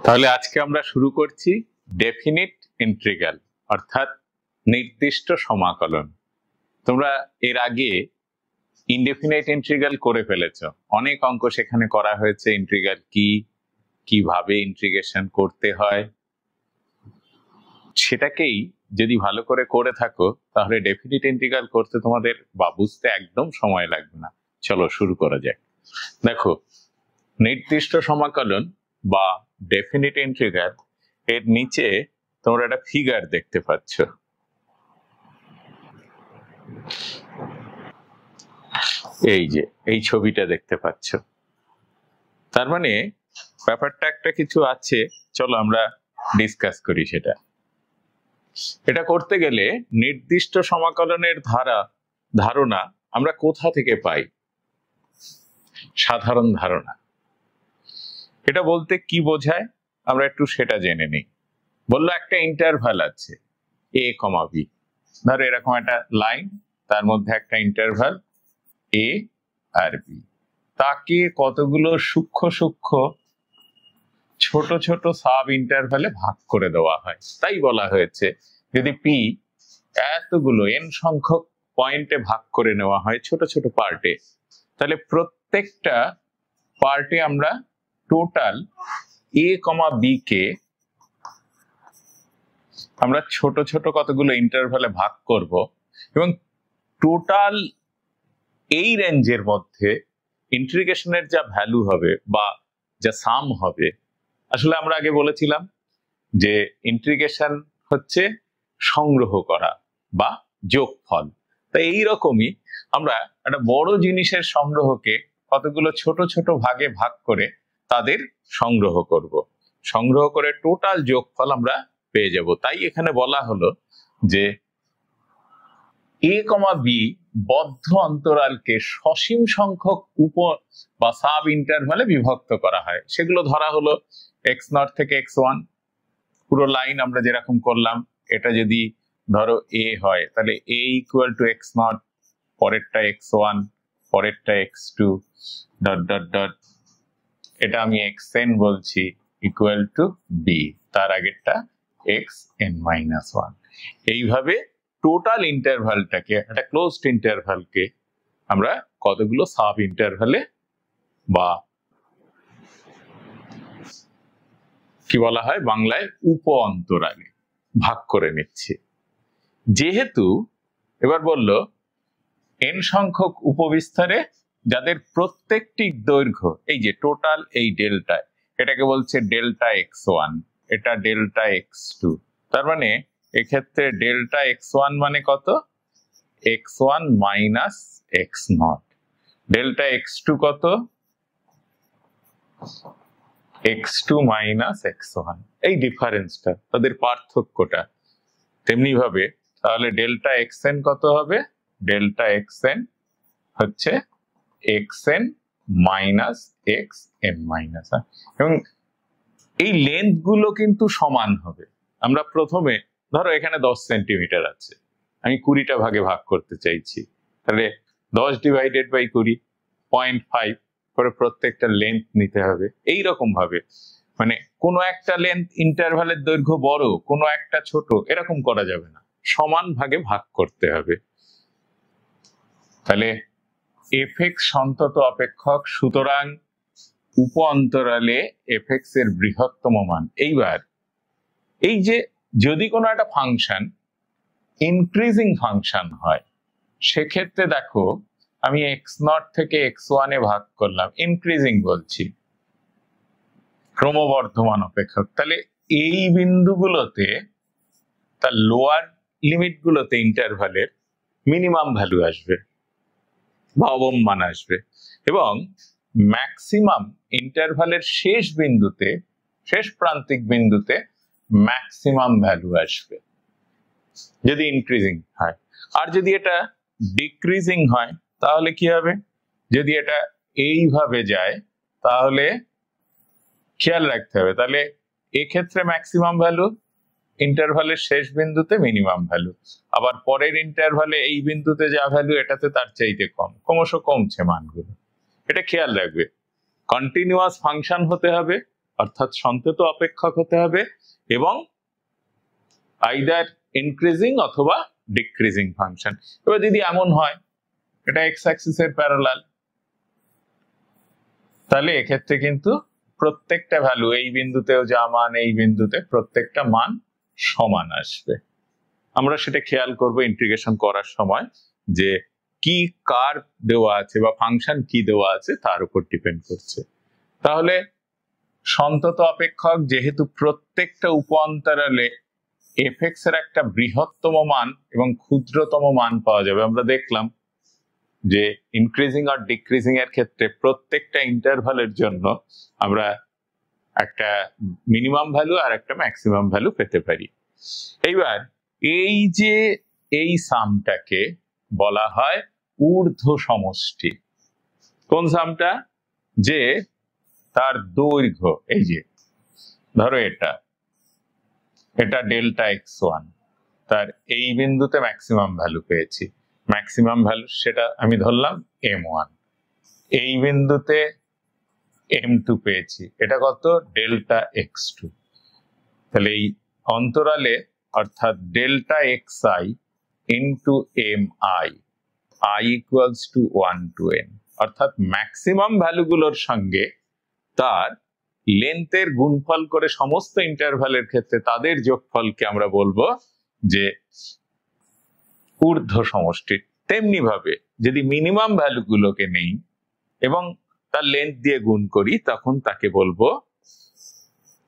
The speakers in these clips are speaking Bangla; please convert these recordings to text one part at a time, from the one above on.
তাহলে আজকে আমরা শুরু করছি ডেফিনিট ইন্টিগ্রাল অর্থাৎ নির্দিষ্ট সমাকলন। তোমরা এর আগে ইনডেফিনিট ইন্টিগ্রাল করে ফেলেছো, অনেক অঙ্ক সেখানে করা হয়েছে। ইন্টিগ্রাল কি, কিভাবে ইন্টিগ্রেশন করতে হয়, সেটাকেই যদি ভালো করে থাকো তাহলে ডেফিনিট ইন্টিগ্রাল করতে তোমাদের বা বুঝতে একদম সময় লাগবে না। চলো শুরু করা যাক। দেখো, নির্দিষ্ট সমাকলন বা ডেফিনিট ইন্টিগ্রাল এর নিচে তোমরা একটা ফিগার দেখতে পাচ্ছ। এই যে এই ছবিটা দেখতে পাচ্ছ। তার মানে ব্যাপারটা একটা কিছু আছে, চলো আমরা ডিসকাস করি সেটা। এটা করতে গেলে নির্দিষ্ট সমাকলনের ধারণা আমরা কোথা থেকে পাই? সাধারণ ধারণা। এটা বলতে কি বোঝায় আমরা একটু সেটা জেনে নিই। বললো একটা ইন্টারভাল আছে a, b, ধরো এরকম একটা লাইন, তার মধ্যে একটা ইন্টারভাল a আর b, তাকে কতগুলো সূক্ষ্ম সূক্ষ্ম ছোট ছোট সাব ইন্টারভালে ভাগ করে দেওয়া হয়। তাই বলা হয়েছে যদি p এতগুলো n সংখ্যক পয়েন্টে ভাগ করে নেওয়া হয় ছোট ছোট পার্টে, তাহলে প্রত্যেকটা পার্টে আমরা টোটাল a, b কে আমরা ছোট ছোট কতগুলো ইন্টারভালে ভাগ করব এবং টোটাল এই রেঞ্জের মধ্যে ইন্টিগ্রেশনের যা ভ্যালু হবে বা যা সাম হবে, আসলে আমরা আগে বলেছিলাম যে ইন্টিগ্রেশন হচ্ছে সংগ্রহ করা বা যোগফল। তাই এইরকমই আমরা একটা বড় জিনিসের সংগ্রহকে কতগুলো ছোট ছোট ভাগে ভাগ করে তাদের সংগ্রহ করব, সংগ্রহ করে টোটাল যোগফল আমরা পেয়ে যাব। তাই এখানে বলা হলো যে a, b বদ্ধ অন্তরালকে সসীম সংখ্যক উপ বা সাব ইন্টারভালে বিভক্ত করা হয়। সেগুলো ধরা হলো x0 থেকে x1, পুরো লাইন আমরা যেরকম করলাম। এটা যদি ধরো a হয় তাহলে a ইকুয়াল টু x0, পরেরটা x1, পরেরটা x2 ডট ডট ডট, এটা আমি xn বলছি ইকুয়াল টু b, তার আগেরটা xn-1। এইভাবে টোটাল ইন্টারভালটাকে, একটা ক্লোজড ইন্টারভালকে আমরা কতগুলো সাব ইন্টারভালে বা কি বলা হয় বাংলায় উপ অন্তরালে ভাগ করে নিচ্ছি। যেহেতু এবার বললো n সংখ্যক উপবিস্তারে যাদের প্রত্যেকটি দৈর্ঘ্য এই যে টোটাল এই ডেল্টা, এটাকে বলছে ডেল্টা x1, এটা ডেল্টা x2। তার মানে এক্ষেত্রে ডেল্টা x1 মানে কত? x1 minus x0। Delta x2 কত? x2 minus x1। এই ডিফারেন্সটা, তাদের পার্থক্যটা। তেমনি ভাবে তাহলে ডেল্টা xn কত হবে? ডেল্টা xn হচ্ছে xn মাইনাস xn-1, এবং এই লেন্থ গুলো কিন্তু সমান হবে। আমরা প্রথমে ধরো এখানে 10 সেন্টিমিটার আছে, আমি 20টা ভাগে ভাগ করতে চাইছি, তাহলে 10 ডিভাইডেড বাই 20, 0.5 করে প্রত্যেকটা লেন্থ নিতে হবে। এইরকম ভাবে মানে কোনো একটা লেন্থ ইন্টারভালের দৈর্ঘ্য বড়, কোনো একটা ছোট, এরকম করা যাবে না, সমান ভাগে ভাগ করতে হবে। তাহলে fx সন্তত অপেক্ষক, সুতরাং উপ অন্তরালে fx এর বৃহত্তম মান। এইবার এই যে যদি কোনো একটা ফাংশন ইনক্রিজিং ফাংশন হয়, সেক্ষেত্রে দেখো আমি x0 থেকে x1 এ ভাগ করলাম, ইনক্রিজিং বলছি, ক্রমবর্ধমান অপেক্ষক। তাহলে এই বিন্দুগুলোতে তার লোয়ার লিমিট গুলোতে ইন্টারভালের মিনিমাম ভ্যালু আসবে বা অবম মান আসবে, এবং ম্যাক্সিমাম ইন্টারভালের শেষ বিন্দুতে, শেষ প্রান্তিক বিন্দুতে ম্যাক্সিমাম ভ্যালু আসবে যদি ইনক্রিজিং হয়। আর যদি এটা ডিক্রিজিং হয় তাহলে কি হবে? যদি এটা এইভাবে যায় তাহলে খেয়াল রাখতে হবে, তাহলে এক্ষেত্রে ম্যাক্সিমাম ভ্যালু, ইন্টারভালের শেষ বিন্দুতে মিনিমাম ভ্যালু, আবার পরের ইন্টারভালে এই বিন্দুতে যা ভ্যালু এটাতে তার চাইতে কম, ক্রমশ কমছে মানগুলো। এটা খেয়াল রাখবে। কন্টিনিউয়াস ফাংশন হতে হবে, অর্থাৎ সন্তত অপেক্ষক হতে হবে, এবং আইদার ইনক্রিজিং অথবা ডিক্রিজিং ফাংশন। এবার যদি এমন হয় এটা এক্স অ্যাক্সিসের প্যারালাল, তাহলে এক্ষেত্রে কিন্তু প্রত্যেকটা ভ্যালু, এই বিন্দুতেও যা মান এই বিন্দুতে, প্রত্যেকটা মান সমান আসবে। আমরা সেটা খেয়াল করব ইন্টিগ্রেশন করার সময়, যে কি কার্ভ দেওয়া আছে বা ফাংশন কি দেওয়া আছে তার উপর ডিপেন্ড করছে। তাহলে সন্তত অপেক্ষক যেহেতু প্রত্যেকটা উপ অন্তরালে এফএক্স এর একটা বৃহত্তম মান এবং ক্ষুদ্রতম মান পাওয়া যাবে। আমরা দেখলাম যে ইনক্রিজিং আর ডিক্রিজিং এর ক্ষেত্রে প্রত্যেকটা ইন্টারভালের জন্য আমরা একটা মিনিমাম ভ্যালু আর একটা ম্যাক্সিমাম ভ্যালু পেতে পারি। এইবার এই যে এই সামটাকে বলা হয় ঊর্ধ্ব সমষ্টি। কোন সামটা? যে তার দৈর্ঘ্য, এই যে ধরো এটা ডেল্টা x1, তার এই বিন্দুতে ম্যাক্সিমাম ভ্যালু পেয়েছি, ম্যাক্সিমাম ভ্যালু সেটা আমি ধরলাম m1, এই বিন্দুতে m2 পেয়েছি, এটা কত? Delta x2। তাহলে এই অন্তরালে অর্থাৎ delta xi into mi, i equals to 1 to n, অর্থাৎ ম্যাক্সিমাম ভ্যালুগুলোর সঙ্গে তার লেন্থের গুণফল করে সমস্ত ইন্টারভ্যালের ক্ষেত্রে তাদের যোগফলকে আমরা বলবো যে ঊর্ধ্ব সমষ্টি। তেমনি ভাবে যদি মিনিমাম ভ্যালুগুলোকে নেই এবং তার লেন্থ দিয়ে গুণ করি, তখন তাকে বলবো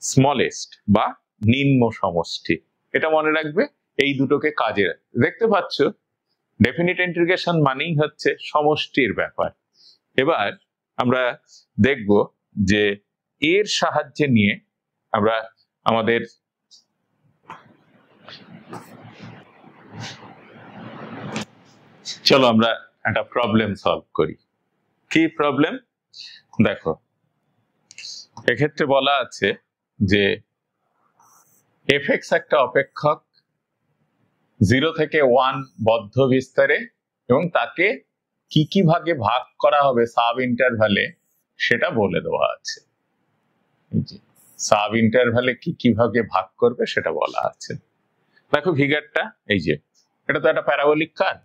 স্মলেস্ট বা নিম্ন সমষ্টি। এটা মনে রাখবে, এই দুটোকে কাজে দেখতে পাচ্ছ। ডেফিনিট ইন্টিগ্রেশন মানেই হচ্ছে সমষ্টির ব্যাপার। এবার আমরা দেখব যে এর সাহায্যে নিয়ে আমরা আমাদের চলো আমরা একটা প্রবলেম সলভ করি। কি প্রবলেম? দেখো এক্ষেত্রে বলা আছে যে এফএক্স একটা অপেক্ষক 0 থেকে 1 বদ্ধ বিস্তারে, এবং তাকে কি কি ভাগে ভাগ করা হবে সাব ইন্টারভ্যালে সেটা বলে দেওয়া আছে। সাব ইন্টারভ্যালে কি কি ভাগে ভাগ করবে সেটা বলা আছে। দেখো ফিগারটা, এই যে এটা তো একটা parabolic curve,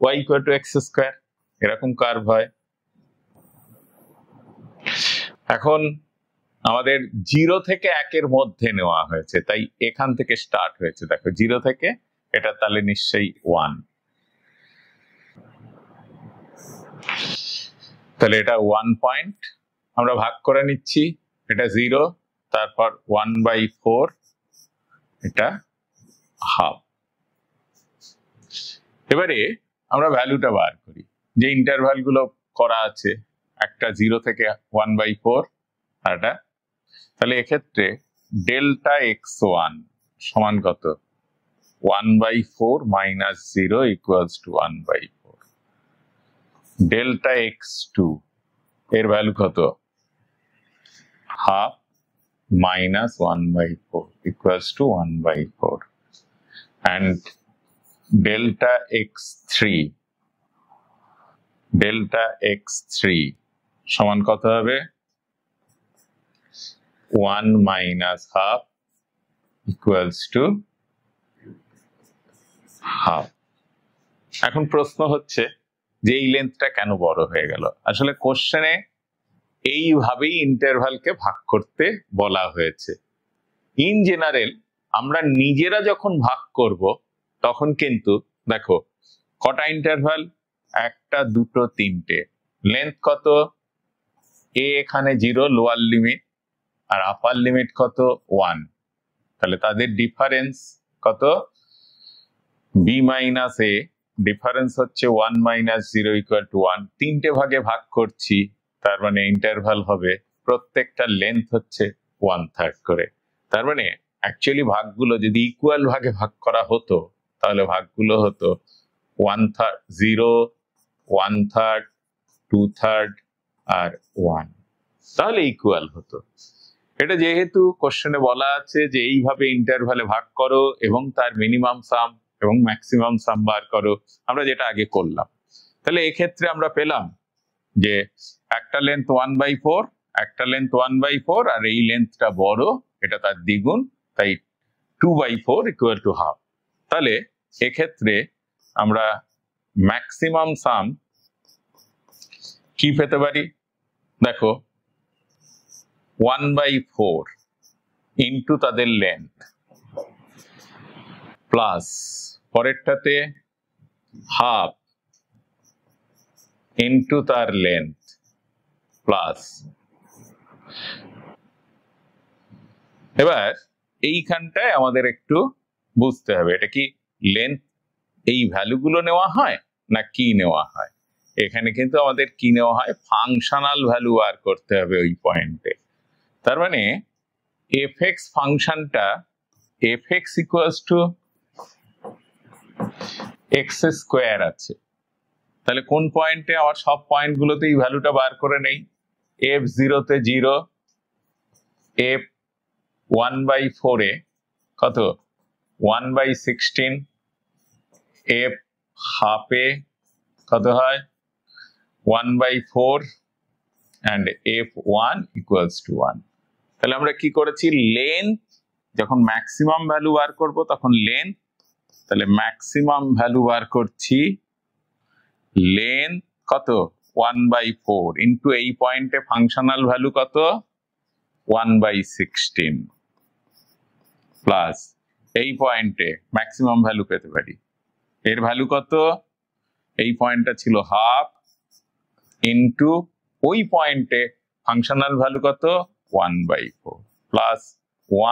y equal to x square, এরকম কার্ভ হয়। এখন আমাদের 0 থেকে 1 এর মধ্যে নেওয়া হয়েছে, তাই এখান থেকে স্টার্ট হয়েছে। দেখো 0 থেকে, এটা তাহলে নিশ্চয়ই 1, তাহলে এটা 1 পয়েন্ট। আমরা ভাগ করে নিচ্ছি, এটা 0, তারপর 1/4, এটা হাফ। এবারে আমরা ভ্যালুটা বার করি, যে ইন্টারভ্যাল গুলো করা আছে, একটা 0 থেকে 1/4 আর এটা, তাহলে এক্ষেত্রে ডেল্টা x1 সমান কত? 1/4 minus 0 equals to 1/4। Delta x2 এর ভ্যালু কত? Half minus 1/4 equals to 1/4। and delta x3 সমান কত হবে? 1 minus half equals to half। এখন প্রশ্ন হচ্ছে যে এই লেন্থটা কেন বড় হয়ে গেল? আসলে কোশ্চেনে এইভাবেই ইন্টারভ্যালকে ভাগ করতে বলা হয়েছে। ইন জেনারেল আমরা নিজেরা যখন ভাগ করব তখন কিন্তু দেখো কটা ইন্টারভ্যাল? 1 2 3টে। লেন্থ কত? এ এখানে 0 লোয়ার লিমিট, আর আপার লিমিট কত? 1। তাহলে তাদের ডিফারেন্স কত? বি মাইনাস এ, ডিফারেন্স হচ্ছে 1 মাইনাস 0 ইকুয়াল টু 1। 3টে ভাগে ভাগ করছি, তার মানে ইন্টারভ্যাল হবে প্রত্যেকটা লেন্থ হচ্ছে 1/3 করে। তার মানে অ্যাকচুয়ালি ভাগগুলো যদি ইকুয়াল ভাগে ভাগ করা হতো, তাহলে ভাগগুলো হতো 1/3, 0, 1/3, 2/3 আর 1, তাহলে ইকুয়াল হতো। এটা যেহেতু কোশ্চেনে বলা আছে যে এইভাবে ইন্টারভ্যালে ভাগ করো এবং তার মিনিমাম সাম এবং ম্যাক্সিমাম সাম বার করো, আমরা যেটা আগে করলাম, তাহলে এক্ষেত্রে আমরা পেলাম যে একটা লেন্থ 1/4, একটা লেন্থ 1/4 আর এই লেন্থটা বড়, এটা তার দ্বিগুণ, তাই 2/4 ইকুয়াল টু হাফ। তাহলে এক্ষেত্রে আমরা ম্যাক্সিমাম সাম কি পেতে পারি? দেখো 1/4 ইন্টু তাদের লেন্থ প্লাস পরেরটাতে হাফ ইন্টু তার লেন্থ প্লাস, এবার এইখানটায় আমাদের একটু বুঝতে হবে এটা কি লেন্থ এই ভ্যালুগুলো নেওয়া হয় না কি নেওয়া হয়। এখানে কিন্তু আমাদের কি নেওয়া হয়, ফাংশনাল ভ্যালু বার করতে হবে ওই পয়েন্টে। তার মানে এফ(x) ফাংশনটা f(x) ইকুয়ালস টু x² আছে। তাহলে কোন পয়েন্টে, আমার সব পয়েন্টগুলোতে এই ভ্যালুটা বার করে নেই। f0 তে 0, f 1/4 এ কত 1/16, f হাফ এ কত হয় 1/4 and f1 equals to 1। তাহলে আমরা কি করেছি, লেন্থ যখন ম্যাক্সিমাম ভ্যালু বার করব তখন লেন্থ, তাহলে ম্যাক্সিমাম ভ্যালু বার করছি লেন্থ কত 1/4 ইন্টু এই পয়েন্টে ফাংশনাল ভ্যালু কত 1/16 প্লাস এই পয়েন্টে ম্যাক্সিমাম ভ্যালু পেতে পারি, এর ভ্যালু কত, এই পয়েন্টটা ছিল হাফ ইন্টু ওই পয়েন্টে ফাংশনাল ভ্যালু কত 1/4 প্লাস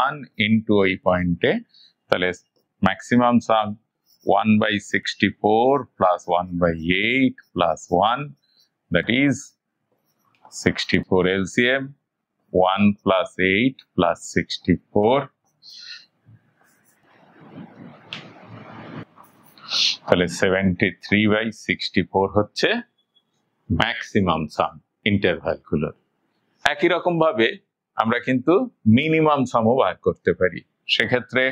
1 ইন্টু ওই পয়েন্টে, তাহলে maximum some 1/64 plus 1/8 plus 1, that is 64 LCM, 1 plus 8 plus 64, তাহলে 73/64 হচ্ছে ম্যাক্সিমাম সাম ইন্টারভ্যাল গুলোর। একই রকম ভাবে আমরা কিন্তু মিনিমাম সামও বার করতে পারি। সেক্ষেত্রে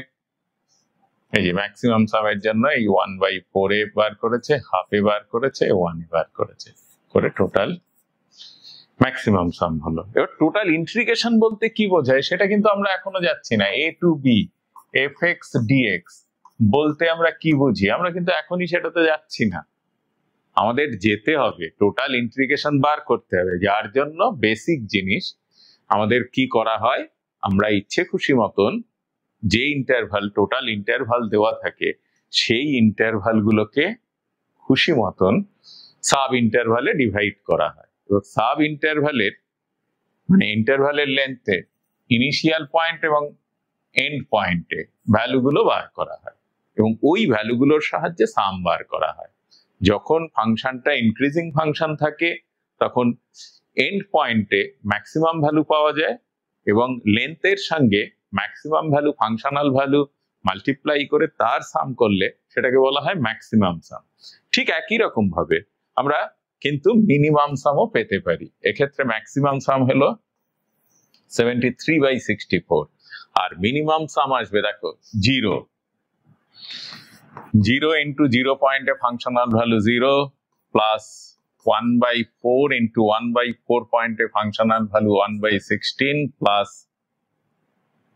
এই যে ম্যাক্সিমাম সামের জন্য এই 1/4 এ বার করেছে, হাফে বার করেছে, 1 এ বার করেছে, করে টোটাল ম্যাক্সিমাম সাম হলো। এবার টোটাল ইন্টিগ্রেশন বলতে কি বোঝায় সেটা কিন্তু আমরা এখনো যাচ্ছি না। a to b f(x) dx বলতে আমরা কি বুঝি, আমরা কিন্তু এখনই সেটাতে যাচ্ছি না। আমাদের যেতে হবে টোটাল ইন্টিগ্রেশন বার করতে হবে, যার জন্য বেসিক জিনিস আমাদের কি করা হয়, আমরা ইচ্ছে খুশি মতন যে ইন্টারভাল টোটাল ইন্টারভাল দেওয়া থাকে সেই ইন্টারভাল গুলোকে খুশি মতন সাব ইন্টারভালে ডিভাইড করা হয়। এবং সাব ইন্টারভালের মানে ইন্টারভালের লেন্থে ইনিশিয়াল পয়েন্ট এবং এন্ড পয়েন্টে ভ্যালুগুলো বার করা হয় এবং ওই ভ্যালুগুলোর সাহায্যে সাম বার করা হয়। যখন ফাংশনটা ইনক্রিজিং ফাংশন থাকে তখন এন্ড পয়েন্টে ম্যাক্সিমাম ভ্যালু পাওয়া যায় এবং লেন্থের সঙ্গে maximum value functional value multiply করে তার সাম করলে সেটাকে বলা হয় ম্যাক্সিমাম সাম। ঠিক একই রকম ভাবে আমরা কিন্তু মিনিমাম সামও পেতে পারি। এক্ষেত্রে ম্যাক্সিমাম সাম হলো 73/64 আর মিনিমাম সাম আসবে দেখো 0 ইন্টু 0 পয়েন্টে ফাংশনাল ভ্যালু 0 প্লাস 1/4 ইন্টু 1/4 পয়েন্টে ফাংশনাল ভ্যালু 1/16 প্লাস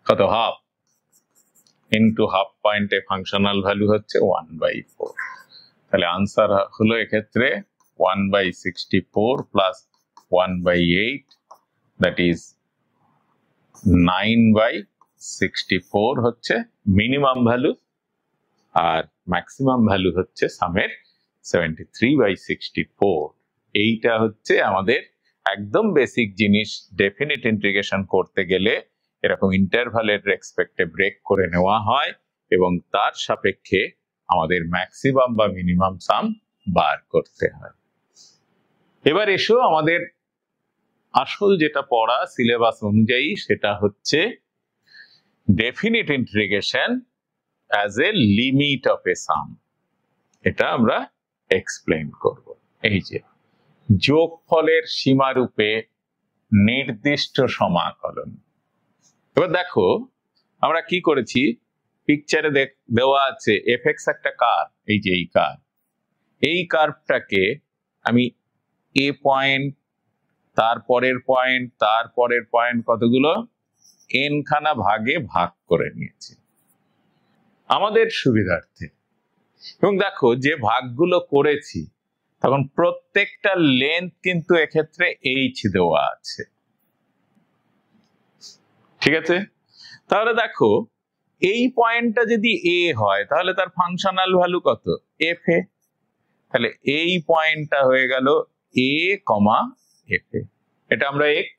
কত হাফ ইন্টু হাফ পয়েন্টে ফাংশনাল ভ্যালু হচ্ছে 1/4। তাহলে আনসার হলো এক্ষেত্রে 1/64 প্লাস 1/8, দ্যাট ইজ 9/64 হচ্ছে মিনিমাম ভ্যালু আর ম্যাক্সিমাম ভ্যালু হচ্ছে সামের 73/64। এইটা হচ্ছে আমাদের একদম বেসিক জিনিস। ডেফিনিট ইন্টিগ্রেশন করতে গেলে এরকম ইন্টারভালের রেসপেক্টে ব্রেক করে নেওয়া হয় এবং তার সাপেক্ষে আমাদের ম্যাক্সিমাম বা মিনিমাম সাম বার করতে হয়। এবার এসো আমাদের আসল যেটা পড়া সিলেবাস অনুযায়ী, সেটা হচ্ছে definite integration as a limit of a sum. এটা আমরা এক্সপ্লেইন করব। এই যে যোগফলের সীমারূপে নির্দিষ্ট সমাকলন। এবার দেখো আমরা কি করেছি, পিকচারে দেওয়া আছে f(x) একটা কার্ভ, এই যে এই কার্ভটাকে আমি a পয়েন্ট তারপরের পয়েন্ট কতগুলো n খানা ভাগে ভাগ করে নিয়েছি আমাদের সুবিধার্থে। এবং দেখো যে ভাগগুলো করেছি তখন প্রত্যেকটা লেন্থ কিন্তু এক্ষেত্রে h দেওয়া আছে, ঠিক আছে? তাহলে দেখো এই পয়েন্টটা যদি a হয় তাহলে তার ফাংশনাল ভ্যালু কত f এ, তাহলে এই পয়েন্টটা হয়ে গেল a, f এ, এটা আমরা x,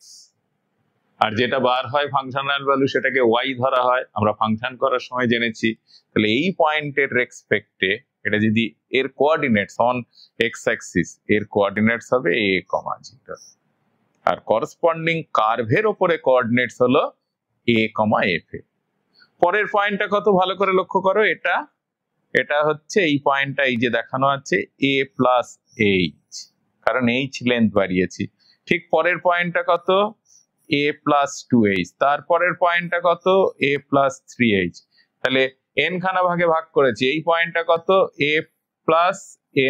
আর যেটা বার হয় ফাংশনাল ভ্যালু সেটাকে y ধরা হয়, আমরা ফাংশন করার সময় জেনেছি। তাহলে এই পয়েন্টের রেসপেক্টে এটা যদি এর কোঅর্ডিনেটস অন এক্স অ্যাক্সিস, এর কোঅর্ডিনেটস হবে a, 0, আর করসপন্ডিং কার্ভের উপরে কোঅর্ডিনেটস হলো a, f এ। পরের পয়েন্টটা কত ভালো করে লক্ষ্য করো, এটা হচ্ছে এই পয়েন্টটা, এই যে দেখানো আছে a প্লাস h, কারণ h লেন্থ বাড়িয়েছি। ঠিক পরের পয়েন্টটা কত a প্লাস 2h, তারপরের পয়েন্টটা কত a প্লাস 3h, তাহলে n খানা ভাগে ভাগ করেছি। এই পয়েন্টটা কত a plus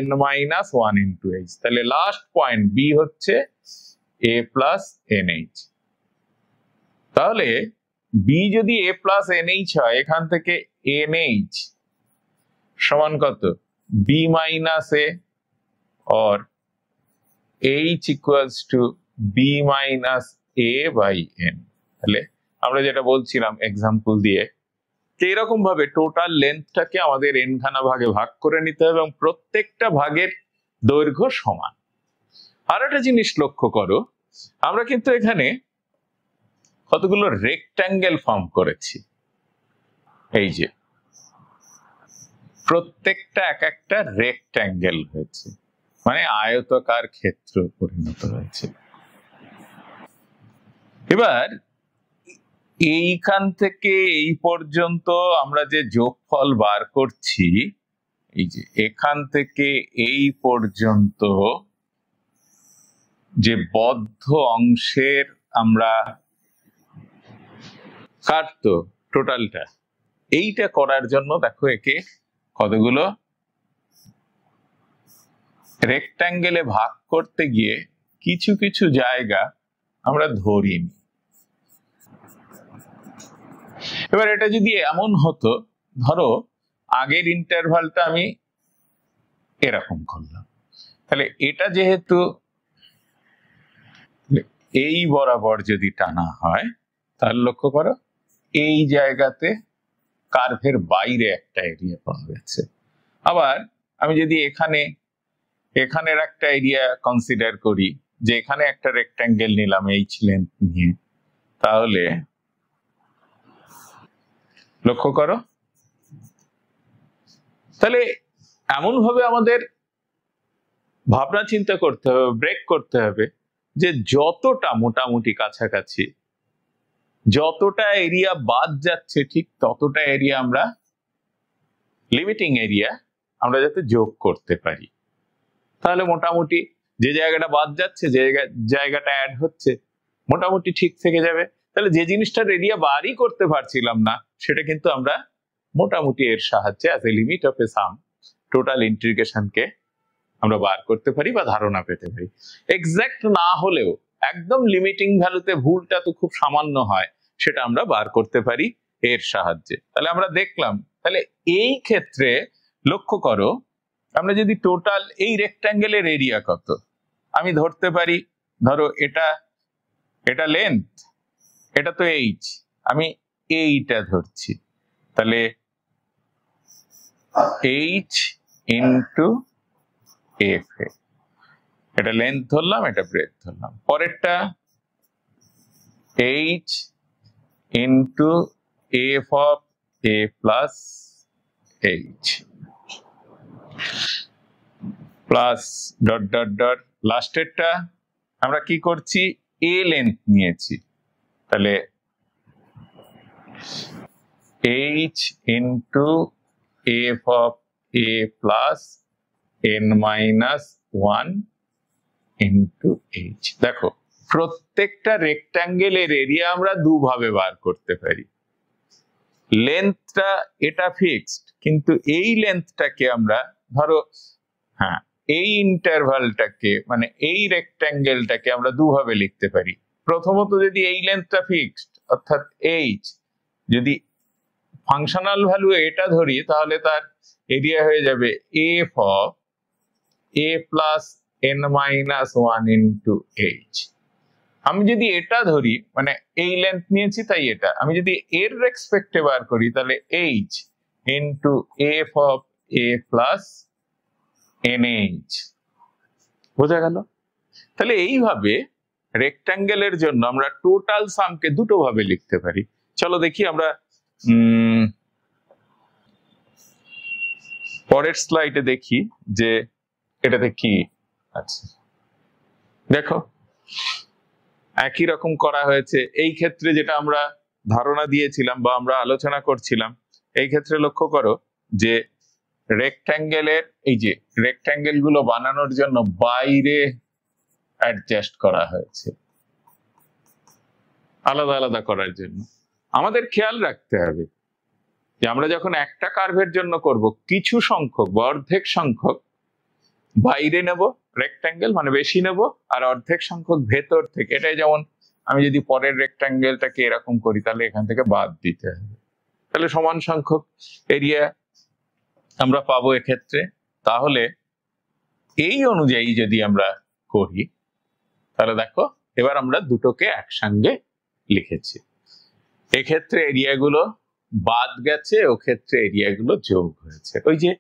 n minus 1 into h, তাহলে লাস্ট পয়েন্ট b হচ্ছে a প্লাস nh। তাহলে b যদি a প্লাস nh হয়, এখান থেকে nh সমান কত b minus a, or h equals to b minus a by n। তাহলে আমরা যেটা বলছিলাম এক্সাম্পল দিয়ে, এরকম ভাবে টোটাল লেন্থটাকে আমাদের n খানা ভাগে ভাগ করে নিতে হবে এবং প্রত্যেকটা ভাগের দৈর্ঘ্য সমান। আর একটা জিনিস লক্ষ্য করো, আমরা কিন্তু এখানে কতগুলো রেক্ট্যাঙ্গেল ফর্ম করেছি, এই যে প্রত্যেকটা এক একটা রেক্ট্যাঙ্গেল হয়েছে, মানে আয়তাকার ক্ষেত্র পরিণত হয়েছে। এবার এইখান থেকে এই পর্যন্ত আমরা যে যোগফল বার করছি, এই যে এখান থেকে এই পর্যন্ত যে বদ্ধ অংশের আমরা কাটতো টোটালটা, এইটা করার জন্য দেখো একে কতগুলো রেক্ট্যাঙ্গেলে ভাগ করতে গিয়ে কিছু কিছু জায়গা আমরা ধরিনি। এবার এটা যদি এমন হতো, ধরো আগের ইন্টারভালটা আমি এরকম করলাম, তাহলে এটা যেহেতু এই বরাবর যদি টানা হয়, তাহলে লক্ষ্য করো এই জায়গাতে কার্ভের বাইরে একটা এরিয়া পাওয়া গেছে। আবার আমি যদি এখানের একটা এরিয়া কনসিডার করি, যে এখানে একটা রেক্ট্যাঙ্গেল নিলাম এইচ লেন্থ নিয়ে, তাহলে লক্ষ্য করো, তাহলে এমন ভাবে আমাদের ভাবনা চিন্তা করতে হবে, ব্রেক করতে হবে, যে যতটা মোটামুটি কাছাকাছি, যতটা এরিয়া বাদ যাচ্ছে ঠিক ততটা এরিয়া আমরা লিমিটিং এরিয়া আমরা যাতে যোগ করতে পারি। তাহলে মোটামুটি যে জায়গাটা বাদ যাচ্ছে, যে জায়গাটা অ্যাড হচ্ছে, মোটামুটি ঠিক থেকে যাবে। তাহলে যে জিনিসটার এরিয়া বারই করতে পারছিলাম না, সেটা কিন্তু আমরা মোটামুটি এর সাহায্যে as a limit of a sum total ইন্টিগ্রেশনকে আমরা বার করতে পারি বা ধারণা পেতে পারি। এক্সাক্ট না হলেও একদম লিমিটিং ভ্যালুতে ভুলটা তো খুব সামান্য হয়, সেটা আমরা বার করতে পারি এর সাহায্যে। তাহলে আমরা দেখলাম, তাহলে এই ক্ষেত্রে লক্ষ্য করো, আমরা যদি টোটাল এই রেক্ট্যাঙ্গেলের এরিয়া কত আমি ধরতে পারি, ধরো এটা লেন্থ, এটা তো এইচ, আমি এইটা ধরছি, তাহলে এইচ ইন্টু এফ এ, এটা লেন্থ ধরলাম, এটা ব্রেথ ধরলাম। পরেরটা H into F of A plus H plus dot dot dot, লাস্টেরটা আমরা কি করছি, এ লেন্থ নিয়েছি, তাহলে H into F of A plus N minus 1 into H. দেখো প্রত্যেকটা রেক্ট্যাঙ্গেলের এরিয়া আমরা দুভাবে বার করতে পারি। লেন্থটা এটা ফিক্সড, কিন্তু এই লেন্থটাকে আমরা ধরো, হ্যাঁ এই ইন্টারভালটাকে মানে এই রেক্ট্যাঙ্গেলটাকে আমরা দুভাবে লিখতে পারি। প্রথমত যদি এই লেন্থটা ফিক্সড অর্থাৎ এইচ, যদি ফাংশনাল ভ্যালু এটা ধরি তাহলে তার এরিয়া হয়ে যাবে F of A plus N minus one into H. আমি যদি এটা ধরি মানে এই লেন্থ নিয়েছি তাই এটা, আমি যদি এর রেসপেক্টে বার করি তাহলে H into F of A plus N H. বোঝা গেল? তাহলে এইভাবে রেক্ট্যাঙ্গেলের জন্য আমরা টোটাল সামকে দুটো ভাবে লিখতে পারি। চলো দেখি আমরা পরের স্লাইডে দেখি যে এটাতে কি আছে। দেখো একই রকম করা হয়েছে। এই ক্ষেত্রে যেটা আমরা ধারণা দিয়েছিলাম বা আমরা আলোচনা করছিলাম, এই ক্ষেত্রে লক্ষ্য করো যে রেক্ট্যাঙ্গেলের এই যে রেক্ট্যাঙ্গেল গুলো বানানোর জন্য বাইরে অ্যাডজাস্ট করা হয়েছে আলাদা আলাদা করার জন্য। আমাদের খেয়াল রাখতে হবে যে আমরা যখন একটা কার্ভের জন্য করব কিছু সংখ্যক বা অর্ধেক সংখ্যক বাইরে নেব রেক্ট্যাঙ্গেল মানে বেশি নেব, আর অর্ধেক সংখ্যক ভেতর থেকে। এটাই যেমন আমি যদি পরের রেক্ট্যাঙ্গেলটাকে এরকম করি তাহলে এখান থেকে বাদ দিতে হবে, তাহলে সমান সংখ্যক এরিয়া আমরা পাবো এক্ষেত্রে। তাহলে এই অনুযায়ী যদি আমরা করি তাহলে দেখো এবার আমরা দুটোকে একসঙ্গে লিখেছি। এক্ষেত্রে এরিয়াগুলো বাদ গেছে, ও ক্ষেত্রে এরিয়াগুলো যোগ হয়েছে। ওই যে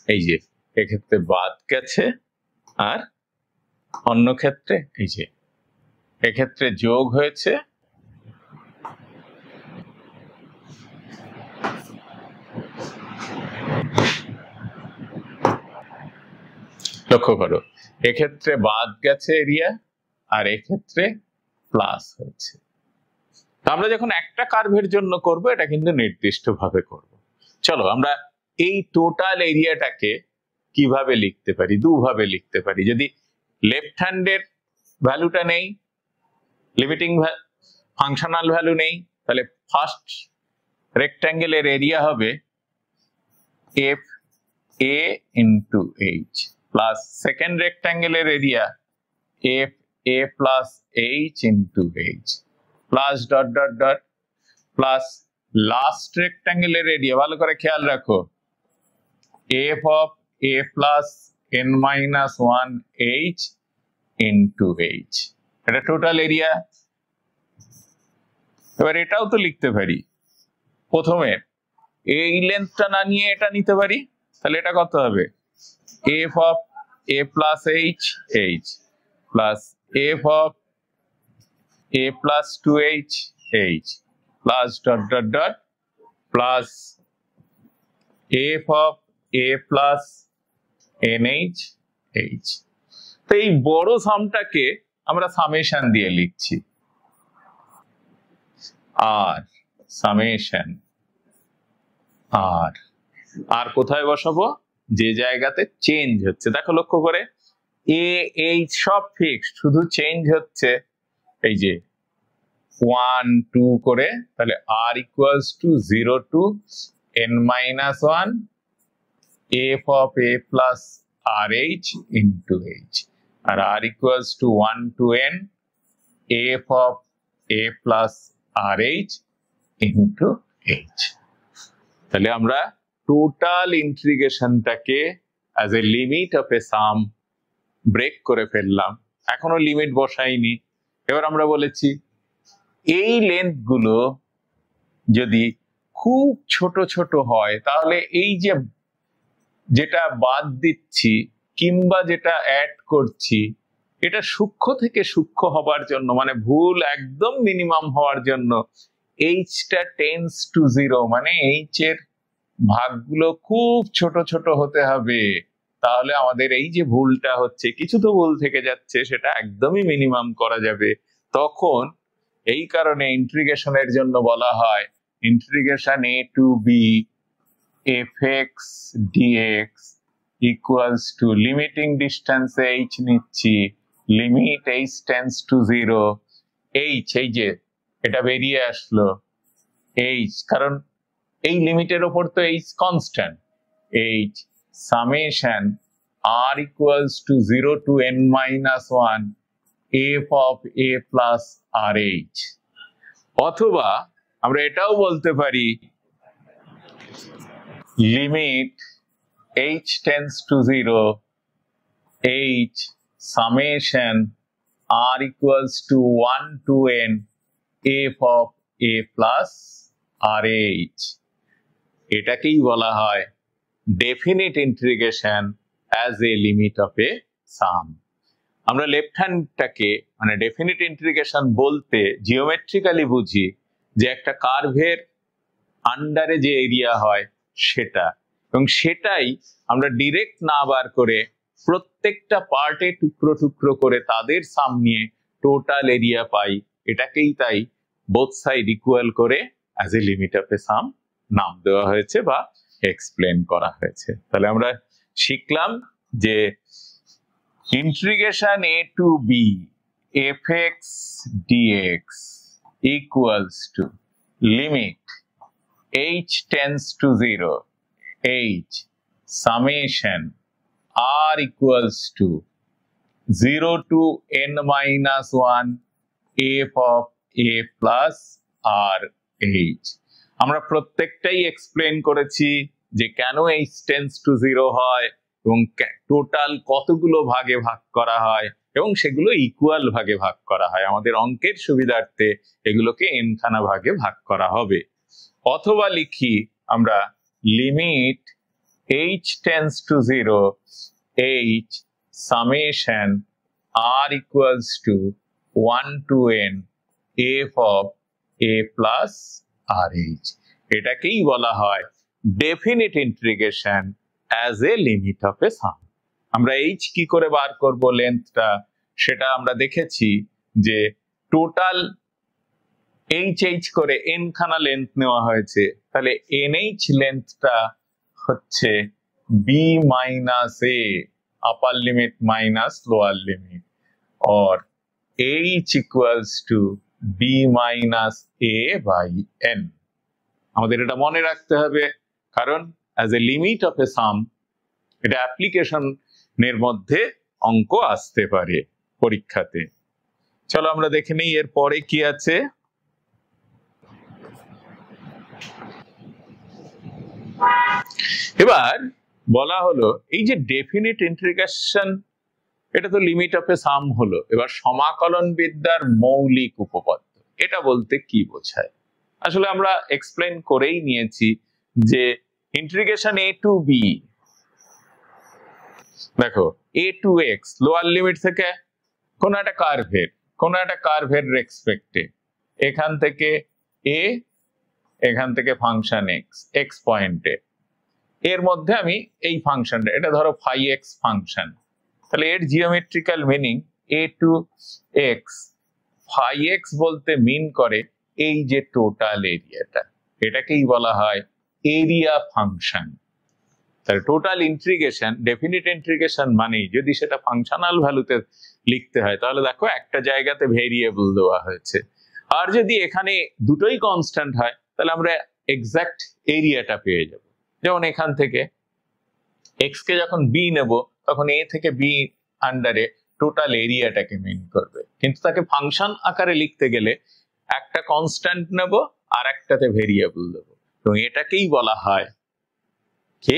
এই যে এক্ষেত্রে বাদ গেছে আর অন্য ক্ষেত্রে এই যে এক্ষেত্রে যোগ হয়েছে। লক্ষ্য করো এক্ষেত্রে বাদ গেছে এরিয়া আর এক্ষেত্রে প্লাস হয়েছে। আমরা যখন একটা কার্ভের জন্য করব এটা কিন্তু নির্দিষ্ট ভাবে করব। চলো আমরা এই টোটাল এরিয়াটাকে কিভাবে লিখতে পারি, দুভাবে লিখতে পারি। যদি লেফট হ্যান্ডের ভ্যালুটা নেই, লিমিটিং ফাংশনাল ভ্যালু নেই, তাহলে ফার্স্ট রেক্ট্যাঙ্গেলের এরিয়া হবে F A into H plus second রেক্ট্যাঙ্গেলের area F A plus H into H plus dot dot dot plus last রেক্ট্যাঙ্গেলের এরিয়া, ভালো করে খেয়াল রাখো, F of A plus N minus one H into H. এটা টোটাল এরিয়া। এবার এটাও তো লিখতে পারি, প্রথমে এই লেন্থটা না নিয়ে এটা নিতে পারি, তাহলে এটা কত হবে F of A plus H H plus F of a plus 2h h plus dot dot dot plus f of a plus nh h। তো এই বড় সামটাকে আমরা সামেশন দিয়ে লিখছি, আর সামেশন আর কোথায় বসাবো, যে জায়গাতে চেঞ্জ হচ্ছে। দেখো লক্ষ্য করে এ এইচ সব ফিক্সড, শুধু চেঞ্জ হচ্ছে এই যে 1 2 করে, তাহলে r equals to 0 to n minus 1 f of a plus rh into h, R r equals to 1 to n f of a plus rh into h। তাহলে আমরা টোটাল ইন্টিগ্রেশনটাকে as a limit of a sum break করে ফেললাম, এখনো লিমিট বসাইনি। এবার আমরা বলেছি এই লেন্থ গুলো যদি খুব ছোট ছোট হয় তাহলে এই যে যেটা বাদ দিচ্ছি কিংবা যেটা অ্যাড করছি এটা সূক্ষ্ম থেকে সূক্ষ্ম হবার জন্য, মানে ভুল একদম মিনিমাম হওয়ার জন্য এইচটা টেন্স টু 0, মানে এইচ এর ভাগগুলো খুব ছোট ছোট হতে হবে। তাহলে আমাদের এই যে ভুলটা হচ্ছে, কিছু তো ভুল থেকে যাচ্ছে, সেটা একদমই মিনিমাম করা যাবে। তখন এই কারণে ইন্টিগ্রেশনের জন্য বলা হয় integration a to b fx dx equals to limiting distance h নিচ্ছি, limit h tends to 0, h এই যে এটা বেরিয়ে আসলো h, কারণ এই লিমিটের ওপর তো h constant, h summation r equals to 0 to n minus 1 f of a plus rh, অথবা আমরা এটাও বলতে পারি limit h tends to 0 h summation r equals to 1 to n f of a plus rh, এটাকেই বলা হয় definite integration as a limit of a sum. আমরা লেফট হ্যান্ডটাকে মানে ডেফিনিট ইন্টিগ্রেশন বলতে জিওমেট্রিক্যালি বুঝি যে একটা কার্ভের আন্ডারে যে এরিয়া হয় সেটা, এবং সেটাই আমরা ডিরেক্ট না বার করে প্রত্যেকটা পার্টে টুকরো টুকরো করে তাদের সাম নিয়ে টোটাল এরিয়া পাই, এটাকেই তাই বোথ সাইড ইকুয়াল করে as a limit of a সাম নাম দেওয়া হয়েছে বা এক্সপ্লেন করা হয়েছে। তাহলে আমরা শিখলাম যে integration a to b fx dx equals to limit h tends to 0 h summation r equals to 0 to n minus 1 f of a plus rh। আমরা প্রত্যেকটাই এক্সপ্লেন করেছি যে কেন h tends to 0 হয় এবং টোটাল কতগুলো ভাগে ভাগ করা হয় এবং সেগুলো ইকুয়াল ভাগে ভাগ করা হয়। আমাদের অঙ্কের সুবিধার্থে এগুলোকে n খানা ভাগে ভাগ করা হবে। অথবা লিখি আমরা limit h tends to 0 h summation r equals to 1 to n f of a plus rh, এটাকেই বলা হয় definite integration as a limit of a sum. আমরা h কি করে বার করব লেন্থটা, সেটা আমরা দেখেছি যে টোটাল h করে n খানা লেন্থ নেওয়া হয়েছে, তাহলে nh লেন্থটা হচ্ছে b minus a upper limit minus lower limit, or h equals to b minus a by n। আমাদের এটা মনে রাখতে হবে, কারণ as a limit of a sum এটা অ্যাপ্লিকেশনের মধ্যে অঙ্ক আসতে পারে পরীক্ষাতে। চলো আমরা দেখে নিই এর পরে কি আছে। এবার বলা হলো এই যে ডেফিনিট ইন্টিগ্রেশন, এটা তো লিমিট অফ এ সাম হলো। এবার সমাকলন বিদ্যার মৌলিক উপপাদ্য, এটা বলতে কি বোঝায়? আসলে আমরা এক্সপ্লেন করেই নিয়েছি যে ইন্টিগ্রেশন a to b, দেখো a to x lower limit থেকে কোন একটা কার্ভের রেসপেক্টে, এখান থেকে a, এখান থেকে ফাংশন x পয়েন্টে, এর মধ্যে আমি এই ফাংশনটা, এটা ধরো phi x ফাংশন, তাহলে এর geometrical meaning a to x, phi x বলতে মিন করে এই যে টোটাল এরিয়াটা, এটাকেই বলা হয় এরিয়া ফাংশন। তাহলে টোটাল ইন্টিগ্রেশন, ডেফিনিট ইন্টিগ্রেশন মানে যদি সেটা ফাংশনাল ভ্যালুতে লিখতে হয়, তাহলে দেখো একটা জায়গাতে ভেরিয়েবল দেওয়া হয়েছে, আর যদি এখানে দুটোই কনস্ট্যান্ট হয় তাহলে আমরা এক্সাক্ট এরিয়াটা পেয়ে যাব। যেমন এখান থেকে x কে যখন b নেব তখন a থেকে b আন্ডারে টোটাল এরিয়াটাকে মিন করবে, কিন্তু তাকে ফাংশন আকারে লিখতে গেলে একটা কনস্ট্যান্ট নেব আর একটাতে ভেরিয়েবল দেব, এবং এটাকেই বলা হয় কি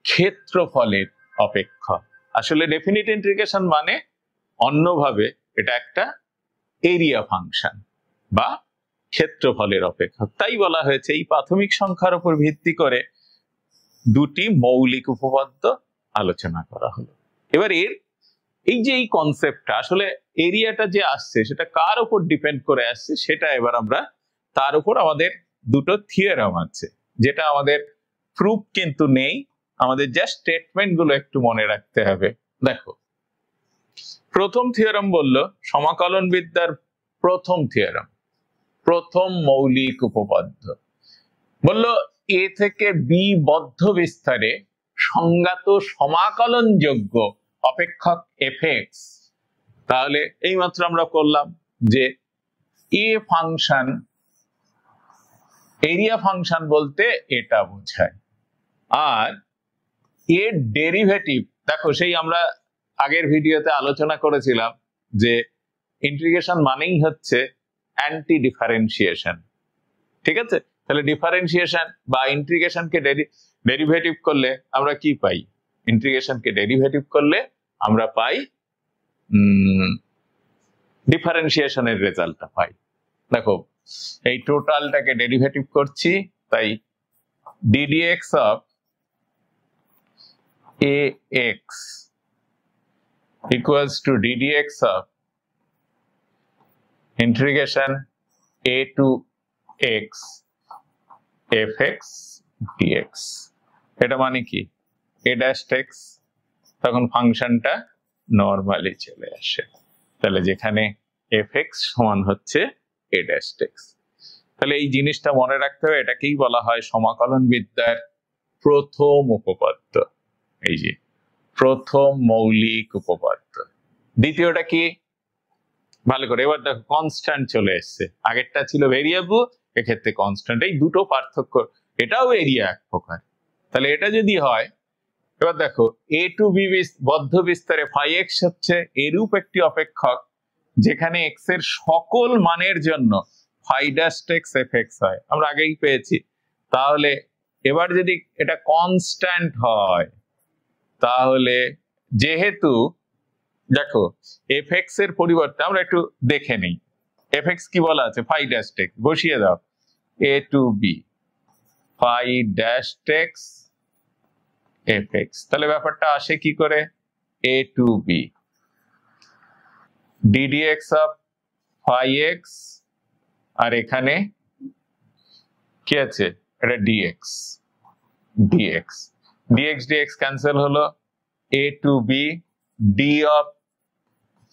ক্ষেত্রফলের অপেক্ষক। আসলে ডেফিনিট ইন্টিগ্রেশন মানে অন্যভাবে এটা একটা এরিয়া ফাংশন বা ক্ষেত্রফলের অপেক্ষক। তাই বলা হয়েছে এই প্রাথমিক সংখ্যার উপর ভিত্তি করে দুটি মৌলিক উপপাদ্য আলোচনা করা হলো। এবার এই যে এই কনসেপ্টটা, আসলে এরিয়াটা যে আসছে সেটা কার উপর ডিপেন্ড করে আসছে, সেটা এবার আমরা তার উপর আমাদের দুটো থিওরাম আছে, যেটা আমাদের প্রুফ কিন্তু নেই, আমাদের জাস্ট স্টেটমেন্ট গুলো একটু মনে রাখতে হবে। দেখো প্রথম থিওরাম বললো সমাকলন বিদ্যার প্রথম থিওরাম, প্রথম মৌলিক উপপাদ্য বললো a থেকে b বদ্ধ বিস্তারে সংজ্ঞাত সমাকলনযোগ্য অপেক্ষক fx। তাহলে এইমাত্র আমরা করলাম যে a ফাংশন, এরিয়া ফাংশন বলতে এটা বোঝায়, আর এর ডেরিভেটিভ দেখো, সেই আমরা আগের ভিডিওতে আলোচনা করেছিলাম যে ইন্টিগ্রেশন মানেই হচ্ছে অ্যান্টি ডিফারেন্সিয়েশন, ঠিক আছে? তাহলে ডিফারেন্সিয়েশন বা ইন্টিগ্রেশনকে ডেরিভেটিভ করলে আমরা কি পাই? ইন্টিগ্রেশনকে ডেরিভেটিভ করলে আমরা পাই ডিফারেন্সিয়েশনের রেজাল্টটা পাই। দেখো এই টোটালটাকে ডেরিভেটিভ করছি, তাই ddx of ax equals to ddx of integration a to x fx dx। এটা মানে কি? a dash x, তখন ফাংশনটা নরমালি চলে আসে, তাহলে যেখানে fx সমান হচ্ছে a dash x। তাহলে এই জিনিসটা মনে রাখতে হবে, এটাকেই বলা হয় সমাকলন বিদ্যার প্রথম উপপাদ্য, এই যে প্রথম মৌলিক উপপাদ্য। দ্বিতীয়টা কি? ভালো করে এবার দেখো, কনস্ট্যান্ট চলে এসছে, আগেরটা ছিল ভেরিয়েবল, এক্ষেত্রে কনস্ট্যান্ট। এই দুটো পার্থক্য, এটাও এরিয়া এক প্রকার। তাহলে এটা যদি হয়, এবার দেখো a টু b বদ্ধ বিস্তারে ফাই এক্স হচ্ছে এরূপ একটি অপেক্ষক যেখানে x এর সকল মানের জন্য phi dash x f x হয়, আমরা আগেই পেয়েছি। তাহলে এবার যদি এটা কনস্ট্যান্ট হয়, তাহলে যেহেতু দেখো এফ এক্স এর পরিবর্তে আমরা একটু দেখে নিই, এফ এক্স কি বলা আছে? ফাই ড্যাশ এক্স, বসিয়ে দাও a to b phi dash x f x. তাহলে ব্যাপারটা আসে কি করে? a to b ddx of phi x, আর এখানে কি আছে? এটা dx dx dx dx cancel হলো, a to b d of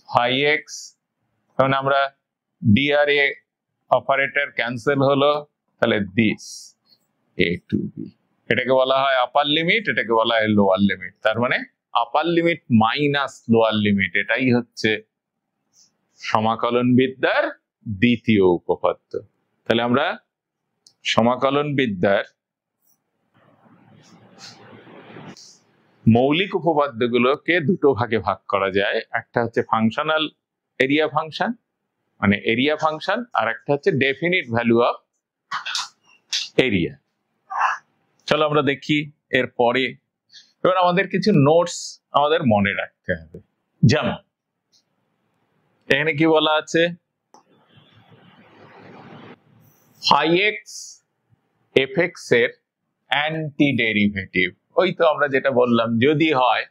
phi x, কারণ আমরা d আর a অপারেটর ক্যান্সেল হলো, তাহলে দিস a টু b। এটাকে বলা হয় আপার লিমিট, এটাকে বলা হয় লোয়ার লিমিট। তার মানে আপার লিমিট মাইনাস লোয়ার লিমিট, এটাই হচ্ছে সমাকলন বিদ্যার দ্বিতীয় উপপাদ্য। তাহলে আমরা সমাকলন বিদ্যার মৌলিক উপপাদ্যগুলোকে দুটো ভাগে ভাগ করা যায়, একটা হচ্ছে ফাংশনাল এরিয়া ফাংশন, মানে এরিয়া ফাংশন, আর একটা হচ্ছে ডেফিনিট ভ্যালু অফ এরিয়া। চলো আমরা দেখি এর পরে। এবার আমাদের কিছু নোটস আমাদের মনে রাখতে হবে, যেমন এখানে কি বলা আছে? ফাই এক্স এফ এক্স এর অ্যান্টি ডেরিভেটিভ। ওই তো আমরা যেটা বললাম, যদি হয়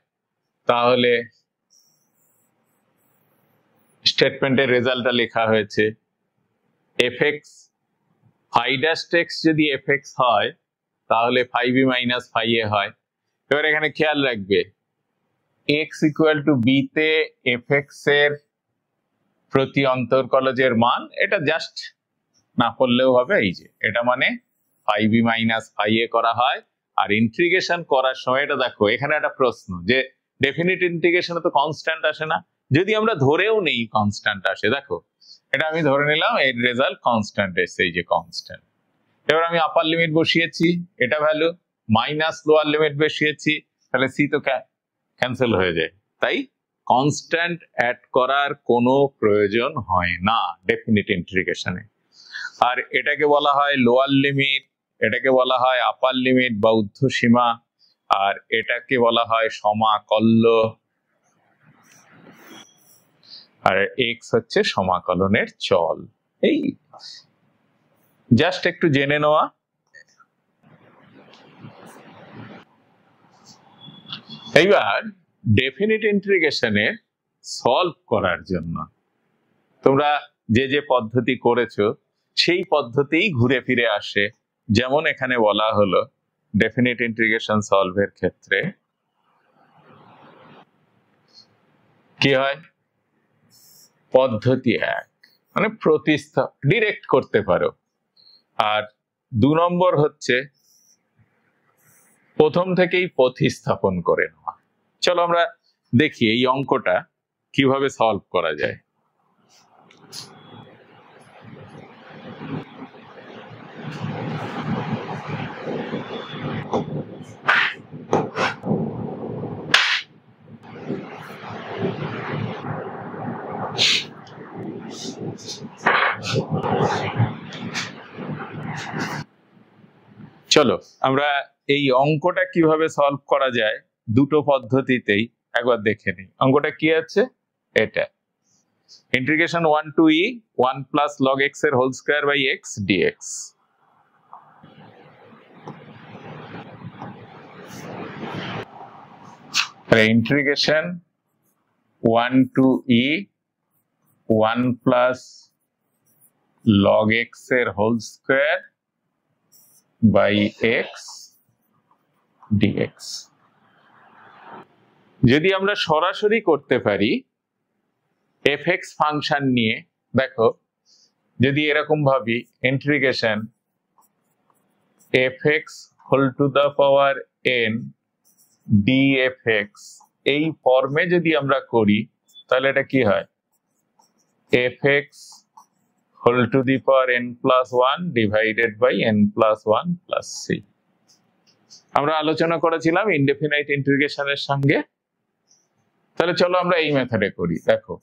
তাহলে স্টেটমেন্টের রেজাল্টটা লেখা হয়েছে f x phi dash x যদি এফ এক্স হয় তাহলে phi b minus phi a হয়। এবার এখানে খেয়াল রাখবে, এক্স ইকুয়াল টু বি তে এফ এক্স এর প্রতি অন্তরকলজের মান, এটা জাস্ট না করলেও হবে। এই যে এটা মানে ফাই বি মাইনাস ফাই এ করা হয়। আর ইন্টিগ্রেশন করার সময় এটা দেখো, এখানে একটা প্রশ্ন যে ডেফিনিট ইন্টিগ্রেশনে তো কনস্ট্যান্ট আসে না, যদি আমরা ধরেও নেই কনস্ট্যান্ট আসে, দেখো এটা আমি ধরে নিলাম এর রেজাল্ট কনস্ট্যান্ট এসছে, এই যে কনস্ট্যান্ট। এবার আমি আপার লিমিট বসিয়েছি, এটা ভ্যালু, মাইনাস লোয়ার লিমিট বসিয়েছি, তাহলে সি তো ক্যান্সেল হয়ে যায়। তাই কনস্ট্যান্ট অ্যাড করার কোনো প্রয়োজন হয় না ডেফিনিট ইন্টিগ্রেশনে। আর এটাকে বলা হয় লোয়ার লিমিট, এটাকে বলা হয় আপার লিমিট বা ঊর্ধ্বসীমা, আর এটাকে বলা হয় সমাকল্য, আর এক্স হচ্ছে সমাকলনের চল। এই জাস্ট একটু জেনে নেওয়া। এইবার ডেফিনিট ইন্টিগ্রেশনের সলভ করার জন্য তোমরা যে যে পদ্ধতি করেছো সেই পদ্ধতিই ঘুরে ফিরে আসে। যেমন এখানে বলা হলো ডেফিনিট ইন্টিগ্রেশন সলভের ক্ষেত্রে কি হয়? পদ্ধতি এক, মানে ডিরেক্ট করতে পারো। আর 2 নম্বর হচ্ছে প্রথম থেকেই প্রতিস্থাপন করে নেওয়া। চলো আমরা দেখি এই অঙ্কটা কিভাবে সলভ করা যায়। চলো আমরা এই অঙ্কটা কিভাবে সলভ করা যায় দুটো পদ্ধতিতেই একবার দেখে নিই। অঙ্কটা কি আছে, এটা integration 1 to e 1 plus log x এর whole square by x dx। Integration 1 to e 1 plus log x এর whole square by x dx। যদি আমরা সরাসরি করতে পারি fx ফাংশন নিয়ে, দেখো যদি এরকম ভাবি integration fx whole to the power n dfx, এই ফর্মে যদি আমরা করি তাহলে এটা কি হয়, fx whole to the power n plus 1 divided by n plus 1 plus c। আমরা আলোচনা করেছিলাম ইনডেফিনাইট ইন্টিগ্রেশনের সঙ্গে। তাহলে চলো আমরা এই মেথডে করি। দেখো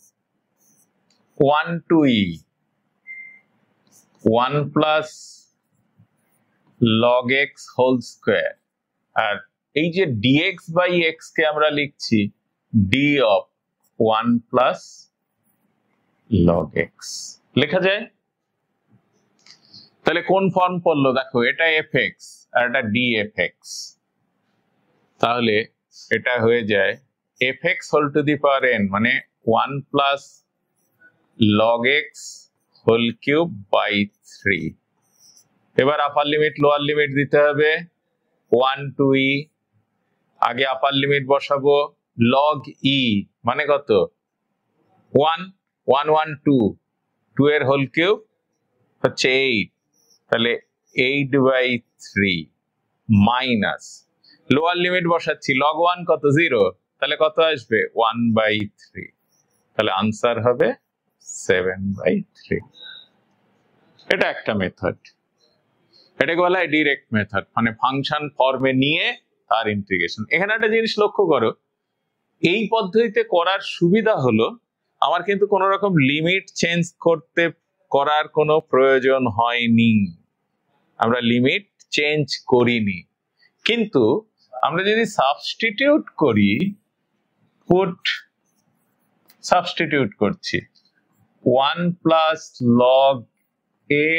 1 to e 1 plus log x whole square, আর এই যে dx বাই x কে আমরা লিখছি d of 1 plus log x লেখা যায়। তাহলে কোন ফর্ম পড়লো, দেখো এটা fx আর এটা dfx, তাহলে এটা হয়ে যায় fx whole to the power n মানে 1 plus log x whole cube by 3। এবার আপার লিমিট লোয়ার লিমিট দিতে হবে 1 to e, আগে আপার লিমিট বসাবো log e মানে কত 1 1 1 2 2 এর হোল কিউব হচ্ছে 8, তাহলে 8 বাই 3 মাইনাস লোয়ার লিমিট বসাচ্ছি log 1 কত 0, তাহলে কত আসবে 1 বাই 3, তাহলে আনসার হবে 7 বাই 3। এটা একটা মেথড, এটাকে বলা হয় ডিরেক্ট মেথড, মানে ফাংশন ফর্মে নিয়ে তার ইন্টিগ্রেশন। এখানে একটা জিনিস লক্ষ্য করো, এই পদ্ধতিতে করার সুবিধা হলো আমার কিন্তু কোনো রকম লিমিট চেঞ্জ করার কোনো প্রয়োজন হয়নি, আমরা লিমিট চেঞ্জ করিনি। কিন্তু আমরা যদি সাবস্টিটিউট করি, সাবস্টিটিউট করছি 1 plus log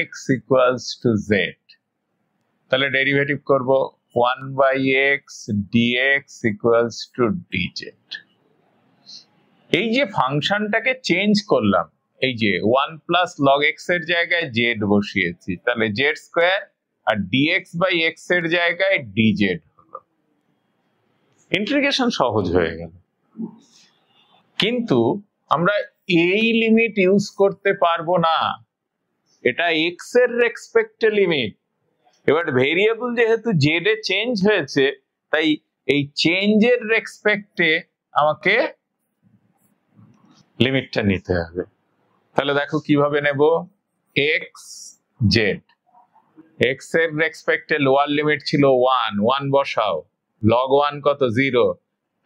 x equals to z, তাহলে ডেরিভেটিভ করব 1 by x dx equals to dz। এই যে ফাংশনটাকে চেঞ্জ করলাম, এই যে 1 plus log x এর জায়গায় z বসিয়েছি, তাহলে z স্কয়ার, আর dx by x এর জায়গায় dz হলো। ইন্টিগ্রেশন সহজ হয়ে গেল। কিন্তু আমরা এই লিমিট ইউজ করতে পারবো না, এটা x এর রেসপেক্টে লিমিট। এবার ভেরিয়েবল যেহেতু z এ চেঞ্জ হয়েছে, তাই এই চেঞ্জের রেসপেক্টে আমাকে লিমিটটা নিতে হবে। তাহলে দেখো কিভাবে নেব, x z, x এর রেসপেক্টে লোয়ার লিমিট ছিল 1 বসাও, log 1 কত 0,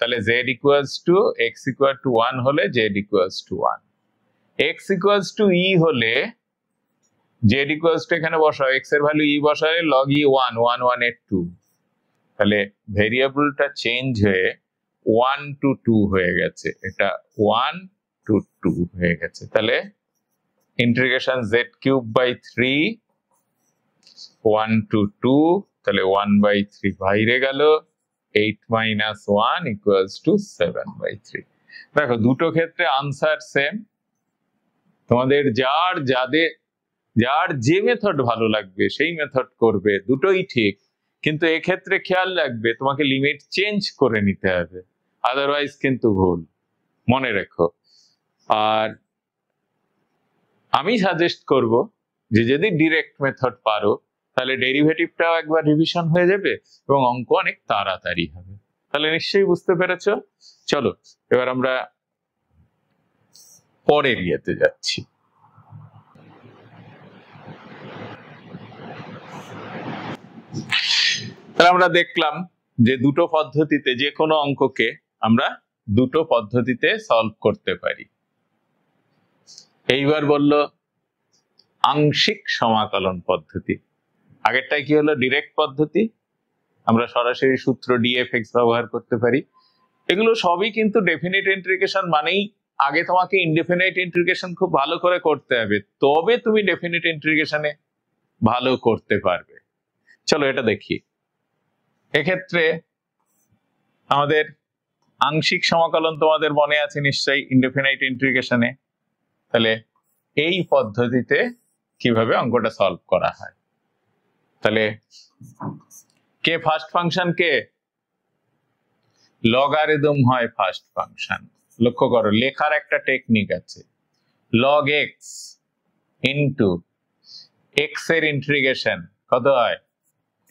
তাহলে z equals to x equal to 1 হলে z equals to 1, x equals to e হলে z equals to এখানে বসাও, x এর ভ্যালু e বসালে log e 1 1 1 এর 2, তাহলে ভেরিয়েবলটা চেঞ্জ হয়ে 1 to 2 হয়ে গেছে, এটা 1 to 2 হয়ে গেছে। তাহলে integration z cube by 3 1 to 2, তাহলে 1 by 3 বাইরে গেল, 8 minus 1 equals to 7 by 3। দেখো দুটো ক্ষেত্রে আনসার সেম। তোমাদের যার যে মেথড ভালো লাগবে সেই মেথড করবে, দুটোই ঠিক। কিন্তু এক্ষেত্রে খেয়াল রাখবে তোমাকে লিমিট চেঞ্জ করে নিতে হবে, আদারওয়াইজ কিন্তু ভুল, মনে রেখো। আর আমি সাজেস্ট করব যে যদি ডিরেক্ট মেথড পারো তাহলে ডেরিভেটিভটাও একবার রিভিশন হয়ে যাবে এবং অঙ্ক অনেক তাড়াতাড়ি হবে। তাহলে নিশ্চয়ই বুঝতে পেরেছো। চলো এবার আমরা পরের ইয়েতে যাচ্ছি। তাহলে আমরা দেখলাম যে দুটো পদ্ধতিতে যে কোনো অঙ্ককে আমরা দুটো পদ্ধতিতে সলভ করতে পারি। এইবার বলল আংশিক সমাকলন পদ্ধতি। আগেরটাই কি হলো, ডিরেক্ট পদ্ধতি, আমরা সরাসরি সূত্র ডিএফএক্স ব্যবহার করতে পারি। এগুলো সবই কিন্তু ডেফিনিট ইন্টিগ্রেশন মানেই আগে তোমাকে ইনডেফিনিট ইন্টিগ্রেশন খুব ভালো করে করতে হবে, তবে তুমি ডেফিনিট ইন্টিগ্রেশনে ভালো করতে পারবে। চলো এটা দেখি। এক্ষেত্রে আমাদের আংশিক সমাকলন তোমাদের মনে আছে নিশ্চয়ই ইনডেফিনাইট ইন্টিগ্রেশনে। তাহলে এই পদ্ধতিতে কিভাবে অঙ্কটা সলভ করা হয়। তাহলে কে ফার্স্ট ফাংশন, কে লগারিদম হয় ফার্স্ট ফাংশন। লক্ষ্য করো লেখার একটা টেকনিক আছে, লগ এক্স ইন্টু এক্স এর ইন্টিগ্রেশন কত হয়,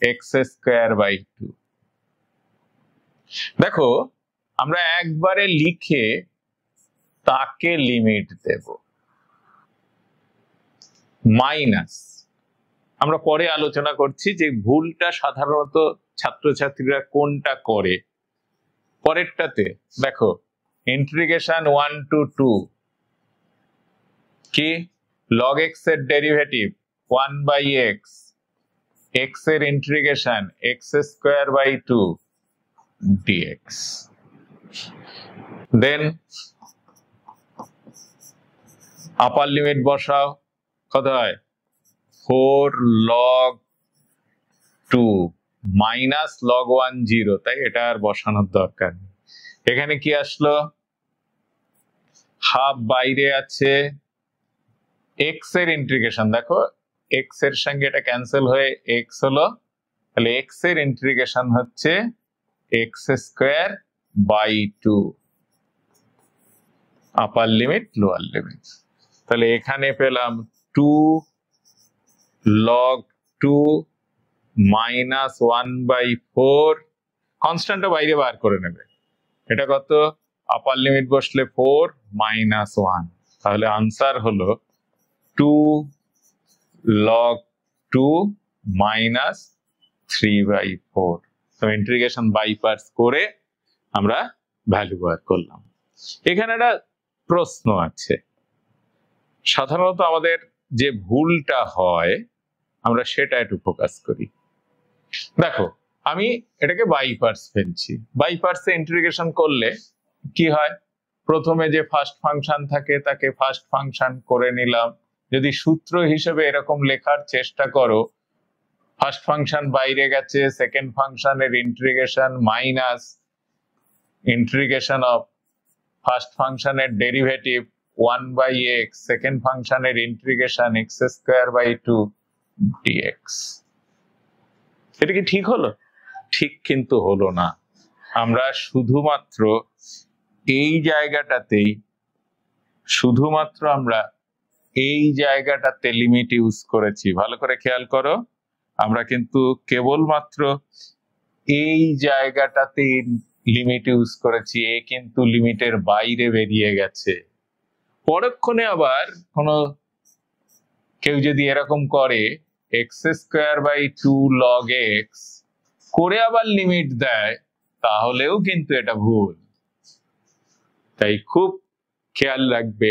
এক্স স্কোয়ার বাই 2। দেখো আমরা একবারে লিখে তাকে লিমিট দেব, মাইনাস, আমরা পরে আলোচনা করছি যে ভুলটা সাধারণত ছাত্রছাত্রীরা কোনটা করে। পরেরটাতে দেখো ইন্টিগ্রেশন 1 to 2 কি, log x এর ডেরিভেটিভ 1 বাই এক্স, এক্স এর integration x square by 2 dx। Then upper limit বসাও, কত হয় 4 log 2 মাইনাস log 1 0, তাই এটা আর বসানোর দরকার নেই। এখানে কি আসলো, হাফ বাইরে আছে, এক্স এর ইন্টিগ্রেশন দেখো এক্স এর সঙ্গে এটা ক্যান্সেল হয়ে এক্স হলো, তাহলে এক্স এর ইন্টিগ্রেশন হচ্ছে x square by 2, upper limit lower limit. তাহলে এখানে পেলাম 2 log 2 মাইনাস 1 বাই 4, কনস্ট্যান্টটা বাইরে বার করে নেবে, এটা কত, আপার লিমিট বসলে 4 মাইনাস 1, তাহলে আনসার হলো 2 log 2 মাইনাস 3 বাই 4। তো ইন্টিগ্রেশন বাই পার্টস করে আমরা ভ্যালু বার করলাম। এখানে একটা প্রশ্ন আছে, সাধারণত আমাদের যে ভুলটা হয় আমরা সেটা একটু ফোকাস করি। দেখো আমি এটাকে বাই পার্টস ফেলছি, বাই পার্টসে ইন্টিগ্রেশন করলে কি হয়, প্রথমে যে ফার্স্ট ফাংশন থাকে তাকে ফার্স্ট ফাংশন করে নিলাম। যদি সূত্র হিসেবে এরকম লেখার চেষ্টা করো, ফার্স্ট ফাংশন বাইরে গেছে, সেকেন্ড ফাংশনের integration minus integration of first ফাংশনের ডেরিভেটিভ 1 বাই এক্স, সেকেন্ড ফাংশনের integration x square by 2 dx। এটা কি ঠিক হলো? ঠিক কিন্তু হলো না। আমরা শুধুমাত্র এই জায়গাটাতেই, শুধুমাত্র আমরা এই জায়গাটাতে লিমিট ইউজ করেছি। ভালো করে খেয়াল করো, আমরা কিন্তু কেবলমাত্র এই জায়গাটাতে লিমিট ইউজ করেছি, এ কিন্তু লিমিটের বাইরে বেরিয়ে গেছে। পরক্ষণে আবার কোনো কেউ যদি এরকম করে x square by 2 log x করে আবার লিমিট দেয়, তাহলেও কিন্তু এটা ভুল। তাই খুব খেয়াল রাখবে,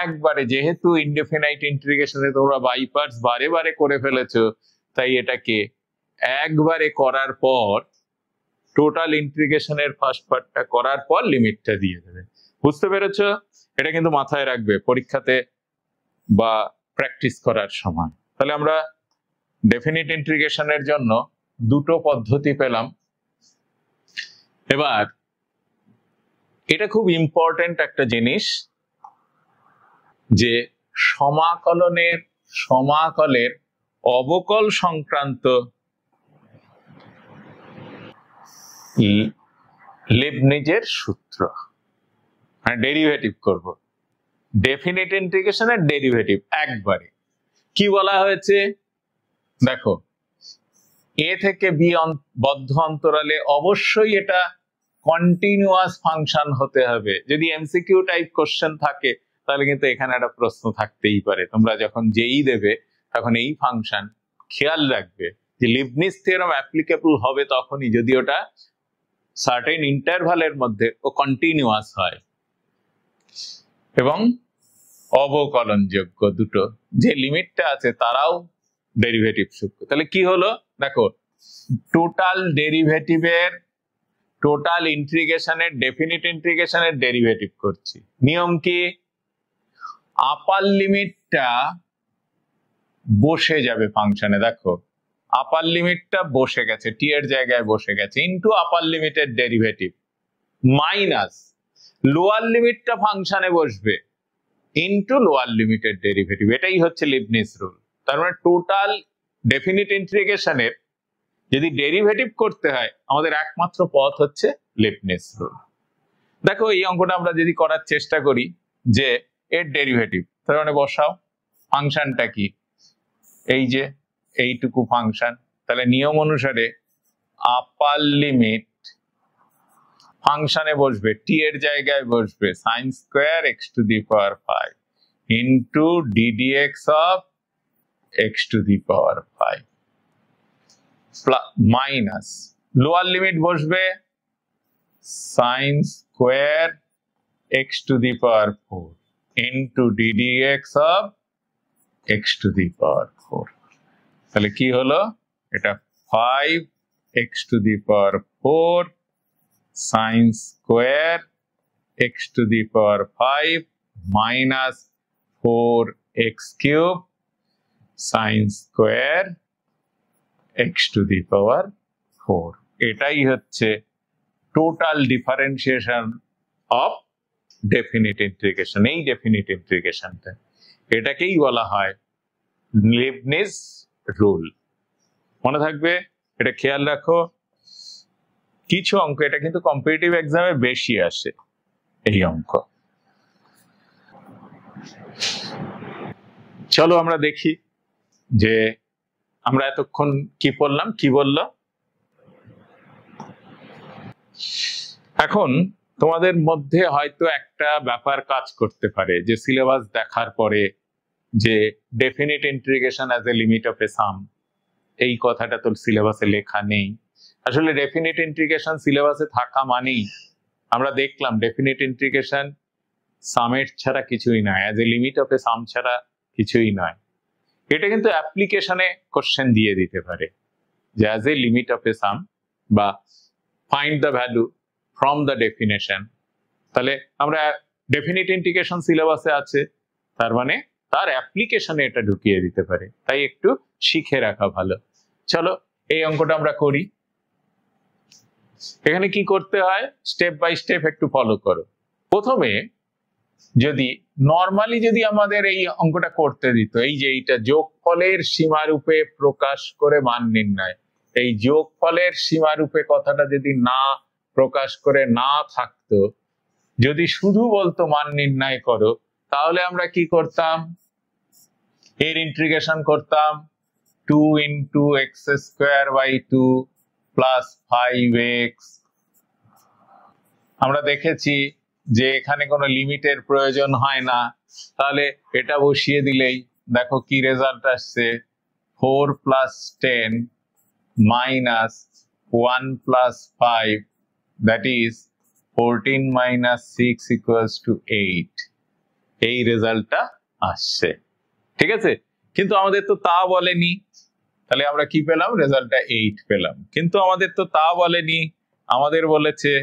একবারে যেহেতু ইনডেফিনাইট ইন্টিগ্রেশনে তোমরা বাই পার্টস বারে বারে করে ফেলেছো, তাই এটাকে একবারে করার পর টোটাল ইন্টিগ্রেশনের ফার্স্ট পার্টটা করার পর লিমিটটা দিয়ে দেবে। বুঝতে পেরেছো? এটা কিন্তু মাথায় রাখবে পরীক্ষাতে বা প্র্যাকটিস করার সময়। তাহলে আমরা ডেফিনিট ইন্টিগ্রেশনের জন্য দুটো পদ্ধতি পেলাম। এবার এটা খুব ইম্পর্টেন্ট একটা জিনিস যে সমাকলের অবকল সংক্রান্ত লিবনিজের সূত্র, মানে ডেরিভেটিভ করব, ডেফিনিট ইন্টিগ্রেশনের ডেরিভেটিভ একবারে। কি বলা হয়েছে দেখো, এ থেকে বি বদ্ধ অন্তরালে অবশ্যই এটা কন্টিনিউয়াস ফাংশন হতে হবে। যদি এমসিকিউ টাইপ কোশ্চেন থাকে তাহলে কিন্তু এখানে একটা প্রশ্ন থাকতেই পারে। তোমরা যখন যেই দেবে তখন এই ফাংশন খেয়াল রাখবে যে লিবনিজ থিওরেম অ্যাপ্লিকেবল হবে তখনই যদি ওটা সার্টেন ইন্টারভালের মধ্যে ও কন্টিনিউয়াস হয় এবং অবকলনযোগ্য। দুটো যে লিমিটটা আছে তারাও ডেরিভেটিভ সূত্র। তাহলে কি হলো দেখো, টোটাল ডেরিভেটিভের, টোটাল ইন্টিগ্রেশনের, ডেফিনিট ইন্টিগ্রেশনের ডেরিভেটিভ করছি। নিয়ম কি, আপার লিমিটটা বসে যাবে ফাংশনে, দেখো আপার লিমিটটা বসে গেছে, টি এর জায়গায় বসে গেছে, ইনটু আপার লিমিটের ডেরিভেটিভ মাইনাস লোয়ার লিমিটটা ফাংশনে বসবে ইনটু লোয়ার লিমিটের ডেরিভেটিভ। এটাই হচ্ছে লিবনিজ রুল। তার মানে টোটাল ডেফিনিট ইন্টিগ্রেশনের যদি ডেরিভেটিভ করতে হয় আমাদের একমাত্র পথ হচ্ছে লিবনিজ রুল। দেখো এই অঙ্কটা আমরা যদি করার চেষ্টা করি যে এর ডেরিভেটিভ, তার মানে বসাও ফাংশনটা কি, এই যে এইটুকু ফাংশন, তাহলে নিয়ম অনুসারে আপার লিমিট ফাংশনে বসবে, টি এর জায়গায় বসবে sin square x to the power 5 into ddx of x to the power 5 minus lower limit বসবে sin square x to the power 4 into ddx of x to the power 4। তাহলে কি হলো, এটা 5x to the power 4 sin square x to the power 5 minus 4x cube sin square x to the power 4। এটাই হচ্ছে total differentiation of definite integration. এই ডেফিনিট ইন্টিগ্রেশনটা, এটাকেই বলা হয় লিবনিজ রুল। মনে থাকবে, এটা খেয়াল রাখো। কিছু অঙ্ক, এটা কিন্তু কম্পিটিটিভ এক্সামে বেশি আসে এই অঙ্ক। চলো আমরা দেখি যে আমরা এতক্ষণ কি পড়লাম, কি বললো। এখন তোমাদের মধ্যে হয়তো একটা ব্যাপার কাজ করতে পারে যে সিলেবাস দেখার পরে যে definite integration as a limit of a sum, এই কথাটা তো সিলেবাসে লেখা নেই। আসলে ডেফিনিট ইন্টিগ্রেশন সিলেবাসে থাকা মানেই আমরা দেখলাম ডেফিনিট ইন্টিগ্রেশন সামের ছাড়া কিছুই নয়, as a limit of a সাম ছাড়া কিছুই নয়। এটা কিন্তু অ্যাপ্লিকেশনে কোশ্চেন দিয়ে দিতে পারে যে as a limit of a সাম বা find the value from the definition. তাহলে আমরা ডেফিনিট ইন্টিগ্রেশন সিলেবাসে আছে, তার মানে তার অ্যাপ্লিকেশনে এটা ঢুকিয়ে দিতে পারে, তাই একটু শিখে রাখা ভালো। চলো এই অঙ্কটা আমরা করি। এখানে কি করতে হয় স্টেপ বাই স্টেপ একটু ফলো করো। প্রথমে যদি নরমালি যদি আমাদের এই অঙ্কটা করতে দিত, এই যে এইটা যোগফলের সীমারূপে প্রকাশ করে মান নির্ণয়, এই যোগফলের সীমারূপে কথাটা যদি না প্রকাশ করে না থাকতো, যদি শুধু বলতো মান নির্ণয় করো, তাহলে আমরা কি করতাম, এর ইন্টিগ্রেশন করতাম 2 into x square by 2 plus 5x। আমরা দেখেছি যে এখানে কোনো লিমিটের প্রয়োজন হয় না, তাহলে এটা বসিয়ে দিলেই দেখো কি রেজাল্ট আসছে, 4 plus 10 minus 1 plus 5 that is 14 minus 6 equals to 8। এই রেজাল্টটা আসছে, ঠিক আছে। কিন্তু আমাদের তো তা বলেনি, তাহলে আমরা কি পেলাম, রেজাল্টটা 8 পেলাম। কিন্তু আমাদের তো তা বলেনি, আমাদের বলেছে,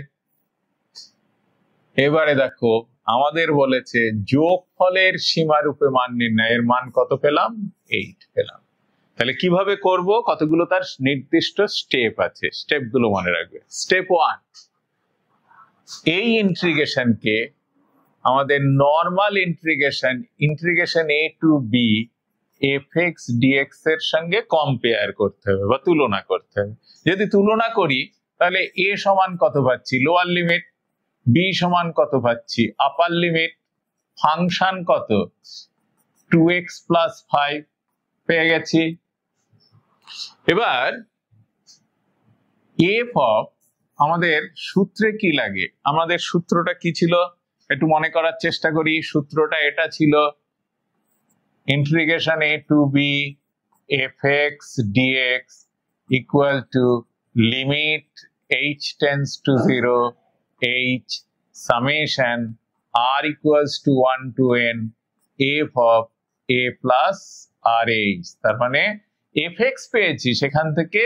এবারে দেখো আমাদের বলেছে যোগফলের সীমারূপে মান নির্ণয়, এর মান কত পেলাম, 8 পেলাম। তাহলে কিভাবে করব, কতগুলো তার নির্দিষ্ট স্টেপ আছে, স্টেপগুলো মনে রাখবে। স্টেপ 1, এই ইন্টিগ্রেশনকে আমাদের normal integration a to b fx dx এর সঙ্গে কম্পেয়ার করতে হবে বা তুলনা করতে হবে। যদি তুলনা করি তাহলে a সমান কত পাচ্ছি, লোয়ার লিমিট, b সমান কত পাচ্ছি, আপার লিমিট, ফাংশন কত 2x প্লাস 5 পেয়ে গেছি। এবার f অফ আমাদের সূত্রে কি লাগে, আমাদের সূত্রটা কি ছিল একটু মনে করার চেষ্টা করি। সূত্রটা এটা ছিল integration a to b fx dx equal to limit h tends to 0 h summation r equals to 1 to n f of a plus rh। তার মানে এফ এক্স পেয়েছি, সেখান থেকে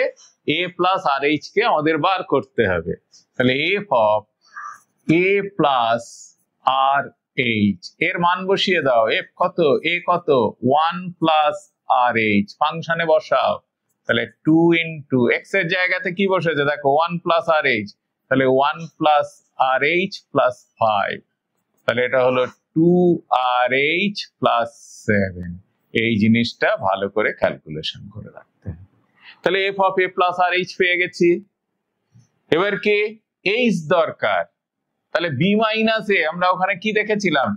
এ প্লাস আর এইচ কে আমাদের বার করতে হবে। তাহলে f of A plus R h এর মান বসিয়ে দাও। এফ কত, এ কত, 1 প্লাস আর এইচ, ফাংশনে বসাও। তাহলে 2 ইন্টু এক্স এর জায়গাতে কি বসেছে দেখো, 1 প্লাস আর এইচ, তাহলে 1 প্লাস আর এইচ প্লাস 5, তাহলে এটা হলো 2 আর এইচ প্লাস 7। এই জিনিসটা ভালো করে ক্যালকুলেশন করে রাখতে হবে। তাহলে f of A plus R h পেয়ে গেছি। এবার কি এইচ দরকার, তাহলে বি মাইনাস এ, আমরা ওখানে কি দেখেছিলাম,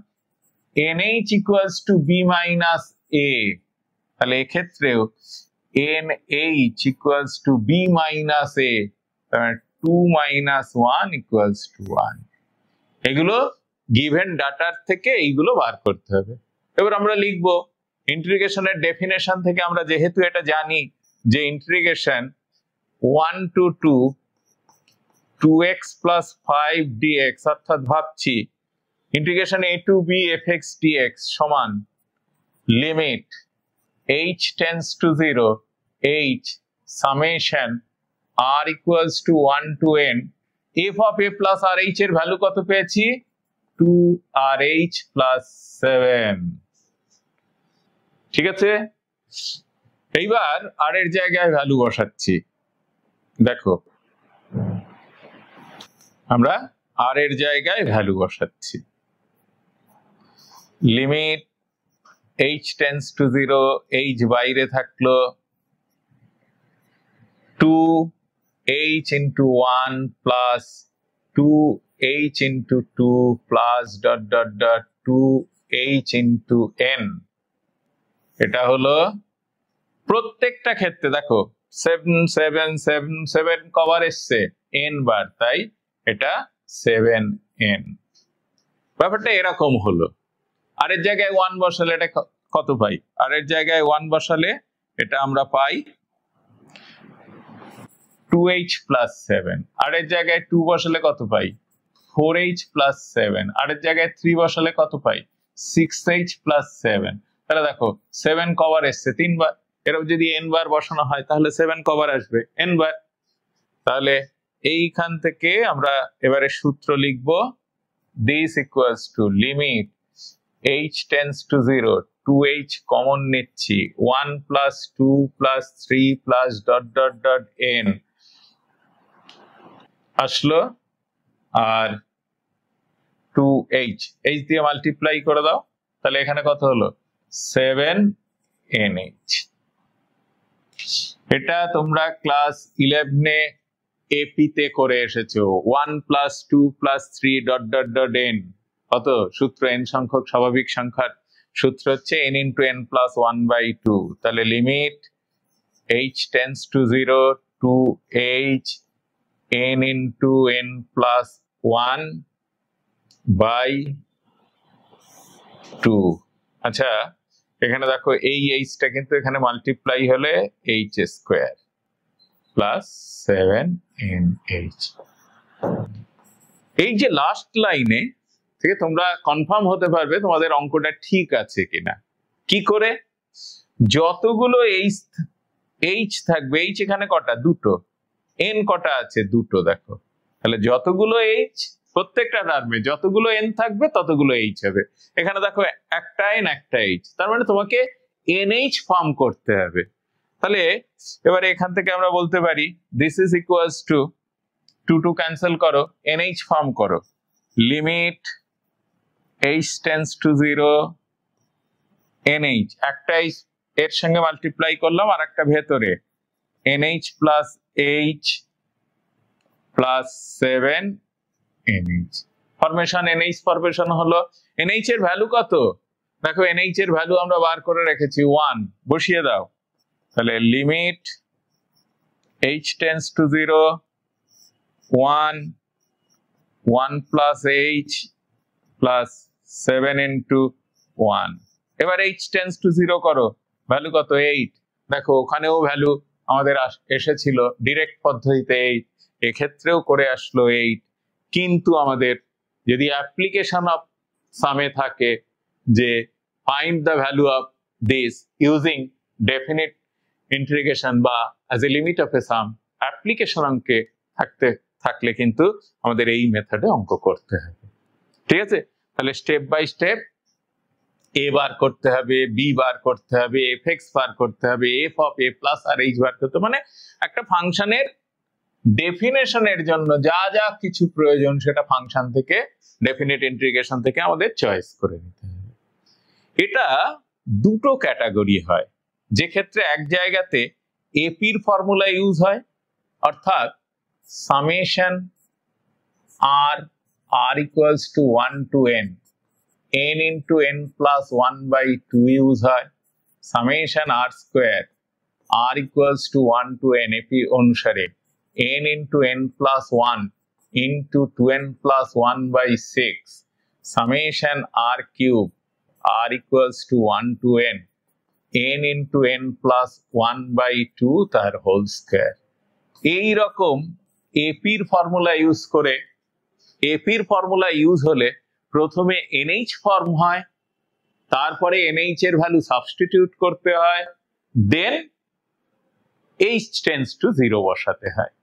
NH equals to B minus A, তাহলে এক্ষেত্রেও NH equals to B minus A, 2 minus 1 equals to 1। এগুলো গিভেন ডাটার থেকে এইগুলো বার করতে হবে। এবার আমরা লিখবো ইন্টিগ্রেশনের ডেফিনেশন থেকে, আমরা যেহেতু এটা জানি যে integration 1 two 2 2x plus 5 dx, অর্থাৎ ভাবছি integration a to b fx dx সমান limit h tends to 0 h summation r equals to 1 to n f of a plus r h এর ভ্যালু কত পেয়েছি, 2 আর h প্লাস 7। ঠিক আছে, এইবার আর এর জায়গায় ভ্যালু বসাচ্ছি। দেখো আমরা আর এর জায়গায় ভ্যালু বসাচ্ছি, limit h tends to 0, h বাইরে থাকলো, 2h into 1 plus 2h into 2 plus dot dot dot 2h into n। এটা হলো প্রত্যেকটা ক্ষেত্রে দেখো 7 7 7 7 কভার এসছে n বার, তাই এটা 7n। ব্যাপারটা এরকম হলো। আর এর জায়গায় 1 বসালে এটা কত পাই, আর এর জায়গায় 1 বসালে এটা আমরা পাই 2h প্লাস 7, আর এর জায়গায় 2 বসালে কত পাই, 4h প্লাস 7, আর এর জায়গায় 3 বসালে কত পাই, 6h প্লাস 7। তাহলে দেখো 7 কভার এসছে 3 বার, এরকম যদি n বার বসানো হয় তাহলে 7 কভার আসবে n বার। তাহলে এইখান থেকে আমরা এবারে সূত্র লিখব, this equals to limit h tends to 0, 2h common নিচ্ছি, 1 plus 2 plus 3 plus dot dot dot n আসলো, আর 2h h দিয়ে মাল্টিপ্লাই করে দাও, তাহলে এখানে কত হলো 7nh। এটা তোমরা ক্লাস 11 এ এপি তে করে এসেছো, 1 plus 2 plus 3 dot dot dot n, কত সূত্র, n সংখ্যক স্বাভাবিক সংখ্যার সূত্র হচ্ছে n ইন্টু n প্লাস 1/2। তাহলে limit h tends to 0, 2h n into n plus 1/2। আচ্ছা এখানে দেখো এই h টা কিন্তু এখানে মাল্টিপ্লাই হলে h স্কোয়ার প্লাস 7nh। এই যে লাস্ট লাইনে থেকে তোমরা কনফার্ম হতে পারবে তোমাদের অঙ্কটা ঠিক আছে কিনা, কি করে, যতগুলো h থাকবে, h এখানে কটা, দুটো, n কটা আছে, দুটো, দেখো তাহলে যতগুলো h প্রত্যেকটা টার্মে যতগুলো n থাকবে ততগুলো h হবে। এখানে দেখো একটা n একটা h, তার মানে তোমাকে nh ফর্ম করতে হবে। তাহলে এবারে এখান থেকে আমরা বলতে পারি this is equals to 2 2 cancel করো, nh ফর্ম করো, limit h tends to 0, nh একটা h এর সঙ্গে মাল্টিপ্লাই করলাম, আর একটা ভেতরে nh plus h plus 7nh formation. nh formation হলো, nh এর ভ্যালু কত, দেখো nh এর ভ্যালু আমরা বার করে রেখেছি 1, বসিয়ে দাও, তাহলে limit h tends to 0, 1 1 plus h plus 7 into 1। এবার h টেন্ডস টু 0 করো, ভ্যালু কত 8, দেখো ওখানেও ভ্যালু আমাদের এসেছিল ডিরেক্ট পদ্ধতিতে 8, এক্ষেত্রেও করে আসলো 8। কিন্তু আমাদের যদি অ্যাপ্লিকেশন অফ সামে থাকে যে find the value of this using definite integration বা as a limit of a sum application অঙ্কে থাকলে কিন্তু আমাদের এই মেথডে অঙ্ক করতে হবে। ঠিক আছে, তাহলে স্টেপ বাই স্টেপ এ বার করতে হবে, বি বার করতে হবে, এফ এক্স বার করতে হবে, F of A plus R H বার করতে হবে। মানে একটা ফাংশনের ডেফিনেশনের জন্য যা যা কিছু প্রয়োজন সেটা ফাংশন থেকে, ডেফিনিট ইন্টিগ্রেশন থেকে আমাদের চয়েস করে নিতে হবে। এটা দুটো ক্যাটাগরি হয়, যে ক্ষেত্রে এক জায়গাতে এপির ফর্মুলা ইউজ হয়, অর্থাৎ summation R R equals to 1 to n n into n plus 1 by 2 use হয়, summation R square r equals to 1 to n AP অনুসারে n into n plus 1 into 2n plus 1 by 6 summation r cube r equals to 1 to n n into n plus 1 by 2 তার হোল স্কয়ার। এই রকম এপির ফর্মুলা ইউজ করে, এপির ফর্মুলা ইউজ হলে প্রথমে এনএইচ ফর্ম হয়, তারপরে এনএইচ এর ভ্যালু সাবস্টিটিউট করতে হয়, দেন এইচ টেন্ডস টু 0 বসাতে হয়।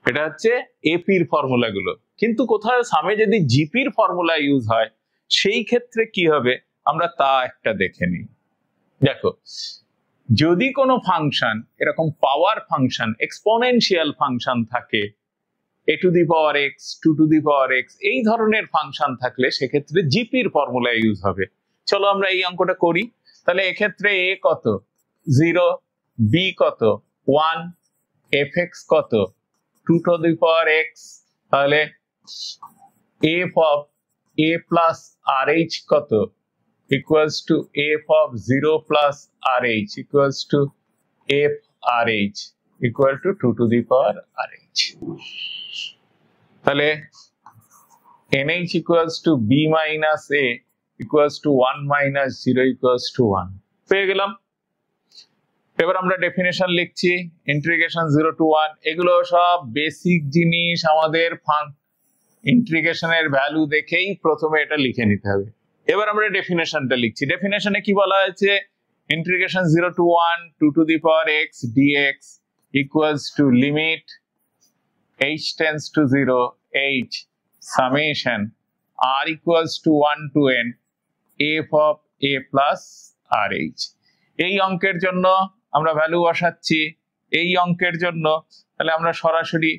এটা হচ্ছে এপির ফর্মুলা গুলো। কিন্তু কোথাও সামে যদি জিপির ফর্মুলা ইউজ হয় সেই ক্ষেত্রে কি হবে আমরা তা একটা দেখে নিই। দেখো, যদি কোনো ফাংশন এরকম পাওয়ার ফাংশন, এক্সপোনেনশিয়াল ফাংশন থাকে, a to the power x, 2 to the power x, এই ধরনের ফাংশন থাকলে সেক্ষেত্রে জিপির ফর্মুলা ইউজ হবে। চলো আমরা এই অঙ্কটা করি। তাহলে এক্ষেত্রে a কত 0, b কত 1, fx কত 2 to the power x, তাহলে f of a plus rh কত equals to f of 0 plus rh equals to f rh equal to 2 to the power rh। তাহলে nh equals to b minus a equals to 1 minus 0 equals to 1 পেয়ে গেলাম। এবার আমরা ডেফিনেশন লিখছি, ইন্টিগ্রেশন 0 to 1, এগুলো সব বেসিক জিনিস, আমাদের ইন্টিগ্রেশনের ভ্যালু দেখেই প্রথমে এটা লিখে নিতে হবে। এবার আমরা ডেফিনেশনটা লিখছি। ডেফিনেশনে কি বলা হয়েছে, integration 0 to 1 2 to the power x dx equals to limit h tends to 0 h summation r equals to 1 to n f of a plus rh। এই অঙ্কের জন্য আমরা ভ্যালু বসাচ্ছি, এই অঙ্কের জন্য তাহলে আমরা সরাসরি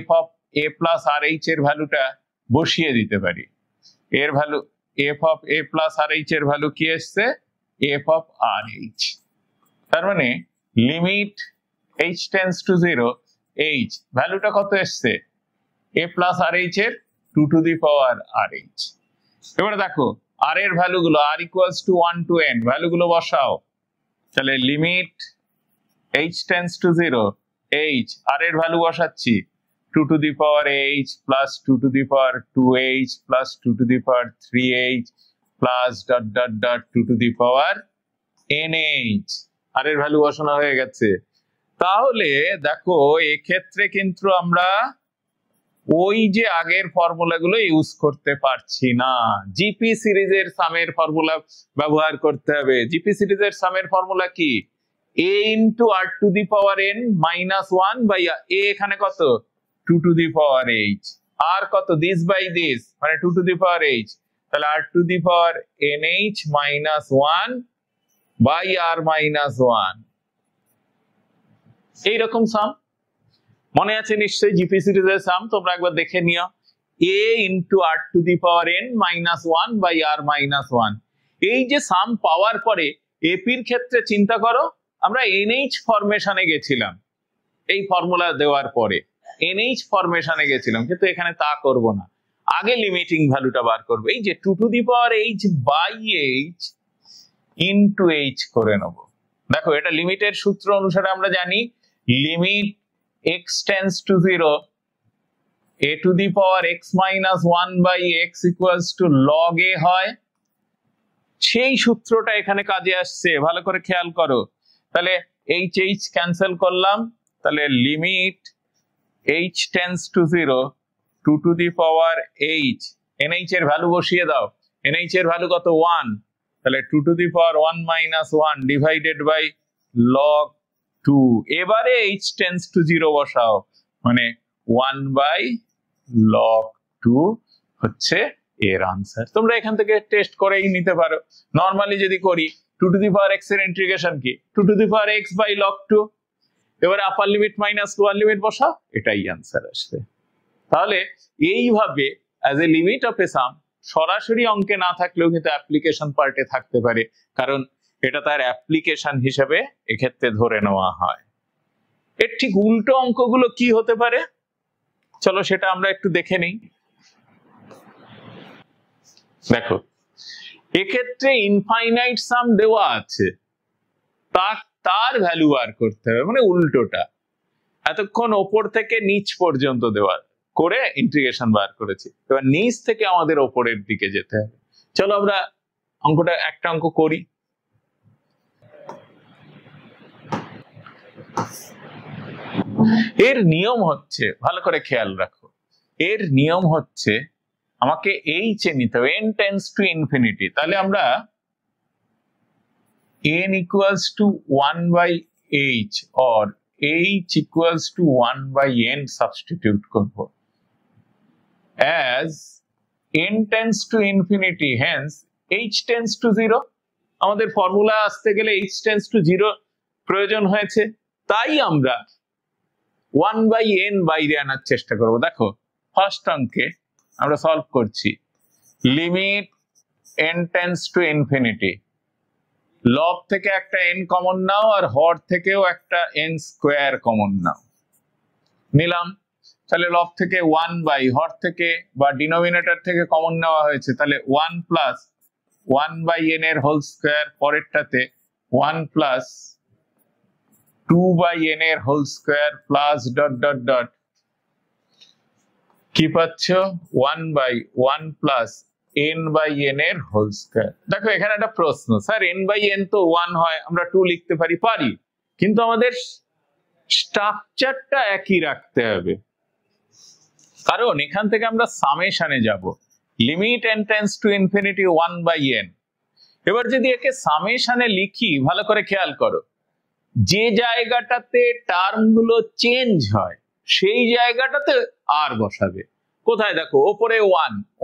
f of a plus rh এর ভ্যালুটা বসিয়ে দিতে পারি। এর value f of a plus rh এর ভ্যালু কি আসছে f of rh, তার মানে limit h tends to 0 h ভ্যালুটা কত আসছে a plus rh এর 2 to the power rh। এবার দেখো r এর ভ্যালুগুলো r equals to 1 to n ভ্যালুগুলো বসাও, তাহলে limit h tends to 0 h r এর ভ্যালু বসাচ্ছি 2 to the power h plus 2 to the power 2h plus 2 to the power 3h plus dot dot dot 2 to the power nh, r এর ভ্যালু বসানো হয়ে গেছে। তাহলে দেখো এক্ষেত্রে কিন্তু আমরা ওই যে আগের ফর্মুলাগুলো ইউজ করতে পারছি না, জিপি সিরিজের সামের ফর্মুলা ব্যবহার করতে হবে। জিপি সিরিজের সামের ফর্মুলা কি, a into r to the power n minus 1 by a এখানে কত 2 to the power h, r কত this by this মানে 2 to the power h, তাহলে r to the power nh minus 1 by r minus 1। এইরকম সাম মনে আছে নিশ্চয়ই, জিপি সিরিজের সাম তোমরা একবার দেখে নিও, a into r to the power n minus 1 by r minus 1। এই যে সাম পাওয়ার পরে এপির ক্ষেত্রে চিন্তা করো আমরা এনএইচ ফরমেশনে গেছিলাম, এই ফর্মুলা দেওয়ার পরে এনএইচ ফরমেশনে গেছিলাম, কিন্তু এখানে তা করব না, আগে লিমিটিং ভ্যালুটা বার করব। এই যে 2 to the power h by h into h করে নেব। দেখো এটা লিমিটের সূত্র অনুসারে আমরা জানি limit x tends to 0 a to the power x minus 1 by x equals to log a হয়, সেই সূত্রটা এখানে কাজে আসছে, ভালো করে খেয়াল করো। তাহলে h h ক্যান্সেল করলাম, তাহলে limit h tends to 0 2 to the power h, nh এর ভ্যালু বসিয়ে দাও, nh এর ভ্যালু কত 1, তাহলে 2 to the power 1 minus 1 divided by log two, এবারে h টেন্স টু 0 বসাও, মানে 1/log2 হচ্ছে এর আনসার। তোমরা এখান থেকে টেস্ট করেই নিতে পারো। নর্মালি যদি করি 2 টু দি পাওয়ার x এর ইন্টিগ্রেশন কি 2 to the power x by log2, এবারে upper limit minus lower limit বসাও, এটাই আনসার আসবে। তাহলে এইভাবে as a limit of a sum সরাসরি অঙ্কে না থাকলেও কিন্তু অ্যাপ্লিকেশন পার্টে থাকতে পারে, কারণ এটা তার অ্যাপ্লিকেশন হিসেবে এক্ষেত্রে ধরে নেওয়া হয়। এর ঠিক উল্টো অঙ্কগুলো কি হতে পারে, চলো সেটা আমরা একটু দেখে নিই। দেখো এক্ষেত্রে ইনফাইনাইট সাম দেওয়া আছে, তার ভ্যালু বার করতে হবে, মানে উল্টোটা। এতক্ষণ ওপর থেকে নিচ পর্যন্ত দেওয়া করে ইন্টিগ্রেশন বার করেছি, এবার নিচ থেকে আমাদের ওপরের দিকে যেতে হবে। চলো আমরা অঙ্কটা একটা অঙ্ক করি। এর নিয়ম হচ্ছে, ভালো করে খেয়াল রাখো, এর নিয়ম হচ্ছে আমাকে এইচ এ নিতে হবে, n টেন্স টু ইনফিনিটি। তাহলে আমরা n equals to 1/h or h equals to 1/n substitute করব। as n tends to infinity, hence h tends to 0, আমাদের ফর্মুলা আসতে গেলে h tends to 0 প্রয়োজন হয়েছে, তাই আমরা 1/n বাইরে আনার চেষ্টা করব। দেখো ফার্স্ট অঙ্কে আমরা সলভ করছি, limit n tends to infinity, লব থেকে একটা n কমন নাও আর হর থেকেও একটা n স্কোয়ার কমন নাও, নিলাম। তাহলে লব থেকে 1 হর থেকে বা ডিনোমিনেটর থেকে কমন নেওয়া হয়েছে, তাহলে 1 প্লাস 1/n এর হোল স্কোয়ার, পরেরটাতে 1 প্লাস 2/n এর whole square plus dot dot dot, কি পাচ্ছ 1/1 প্লাস n/n এর হোল স্কয়ার। দেখো এখানে একটা প্রশ্ন, স্যার n/n তো 1 হয়, আমরা 2 লিখতে পারি, কিন্তু আমাদের স্ট্রাকচারটা একই রাখতে হবে, কারণ এখান থেকে আমরা সামেশনে যাব, limit n tends to infinity 1/n। এবার যদি একে সামেশনে লিখি, ভালো করে খেয়াল করো, যে জায়গাটাতে টার্মগুলো চেঞ্জ হয় সেই জায়গাটাতে আর বসাবে। কোথায় দেখো, ওপরে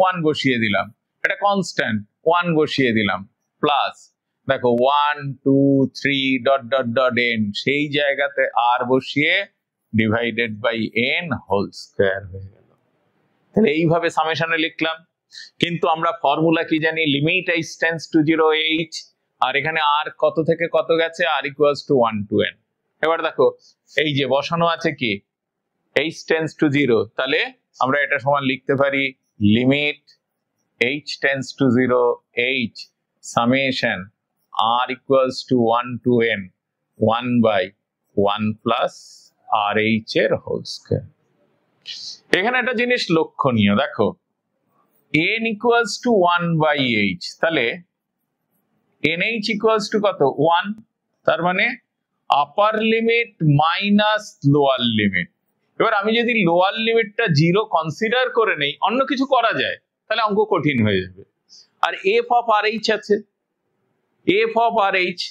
1 বসিয়ে দিলাম, এটা কনস্ট্যান্ট 1 বসিয়ে দিলাম, প্লাস দেখো 1 2 3 ডট ডট ডট n, সেই জায়গাতে আর বসিয়ে divided by n whole square হয়ে গেল। তাহলে এইভাবে সামেশনে লিখলাম, কিন্তু আমরা ফর্মুলা কি জানি, limit h tends to 0 h, আর এখানে আর কত থেকে কত গেছে, r equals to 1 to n। এবার দেখো এই যে বসানো আছে কি h টেন্স টু 0, তাহলে আমরা এটা সমান লিখতে পারি limit h tends to 0 h summation r equals to 1 to n 1/1 plus rh এর হোল স্কয়ার। এখানে একটা জিনিস লক্ষণীয়, দেখো n ইকুয়ালস টু 1/h, তাহলে nh ইকুয়ালস টু কত 1, তার মানে আপার লিমিট মাইনাস লোয়ার লিমিট। এবার আমি যদি লোয়ার লিমিটটা 0 কনসিডার করে নেই, অন্য কিছু করা যায়, তাহলে অঙ্ক কঠিন হয়ে যাবে। আর f অফ rh আছে, f of rh,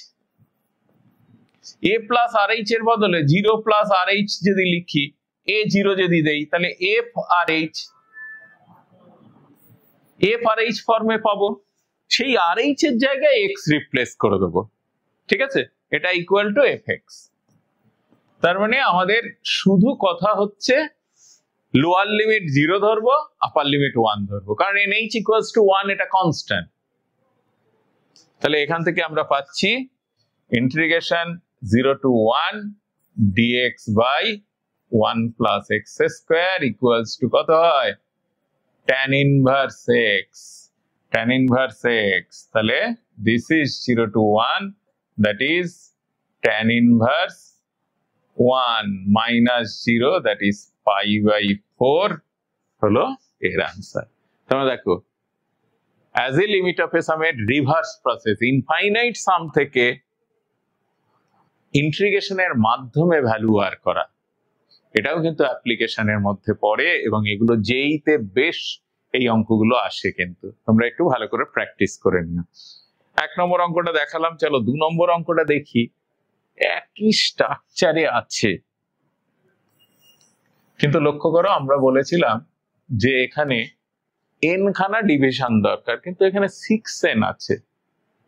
a plus rh এর বদলে 0 প্লাস rh যদি লিখি, a 0 যদি দেই, তাহলে f rh ফর্মে পাবো, সেই rh এর জায়গায় x রিপ্লেস করে দেবো, ঠিক আছে, এটা ইকুয়াল টু fx। তার মানে আমাদের শুধু কথা হচ্ছে লোয়ার লিমিট 0 ধরবো, আপার লিমিট 1 ধরবো, কারণ nh ইকুয়ালস টু 1 এটা কনস্ট্যান্ট। তাহলে এখান থেকে আমরা পাচ্ছি integration 0 to 1 dx by 1 plus x square equals to কত হয়, tan inverse x, tan inverse x। তাহলে this is 0 to 1, that is tan inverse 1 minus 0, that is pi/4 হলো এর आंसर। তোমরা দেখো as a limit of a sum এর রিভার্স প্রসেস, ইনফাইনাইট সাম থেকে ইন্টিগ্রেশনের মাধ্যমে ভ্যালু বার করা, এটাও কিন্তু অ্যাপ্লিকেশনের মধ্যে পড়ে, এবং এগুলো যেইতে বেশ এই অঙ্কগুলো আসে, কিন্তু তোমরা একটু ভালো করে প্র্যাকটিস করে নিও। 1 নম্বর অঙ্কটা দেখালাম, চলো 2 নম্বর অঙ্কটা দেখি। একই স্ট্রাকচারে আছে, কিন্তু লক্ষ্য করো আমরা বলেছিলাম যে এখানে n খানা ডিভিশন দরকার, কিন্তু এখানে 6n আছে।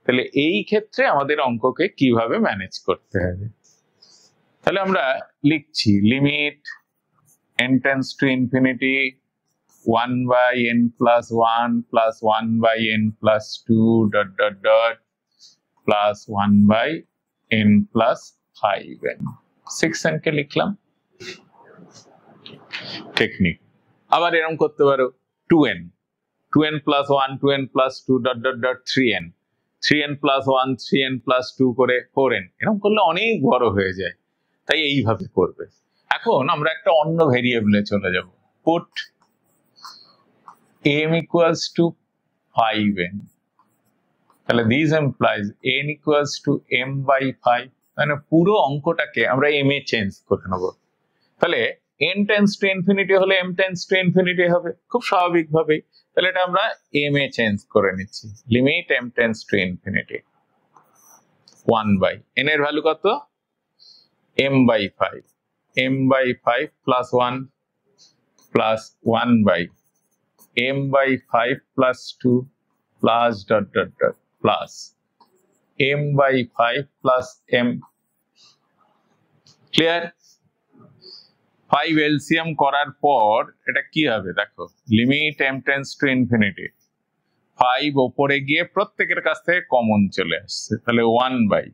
তাহলে এই ক্ষেত্রে আমাদের অঙ্ককে কিভাবে ম্যানেজ করতে হবে? তাহলে আমরা লিখছি limit n tends to infinity 1 by n plus 1 plus 1 by n plus 2 dot dot dot plus 1 by n plus 5n। 6n কে লিখলাম। টেকনিক আবার এরকম করতে পারো 2n plus 1 2n plus 2 dot dot dot 3n 3n plus 1 3n plus 2 করে 4n। এরকম করলে অনেক বড় হয়ে যায়, তাই এইভাবে করবে। এখন আমরা একটা অন্য ভেরিয়েবলে চলে যাব। Put m equals to 5n, তাহলে this implies n equals to m by 5, মানে পুরো অঙ্কটাকে আমরা m এ চেঞ্জ করে নেব। তাহলে n tends to infinity হলে m tends to infinity হবে, খুব স্বাভাবিকভাবেই। তাহলে এটা আমরা m এ চেঞ্জ করে নিচ্ছি, limit m tends to infinity 1 by n এর ভ্যালু কত? m by 5, m by 5 plus 1 plus 1 by m by 5 plus 2 plus dot dot dot plus m by 5 plus m। Clear? 5 LCM করার পর এটা কি হবে দেখো, limit m tends to infinity 5 উপরে গিয়ে প্রত্যেকের কাছ থেকে কমন চলে আসছে, তাহলে 1 by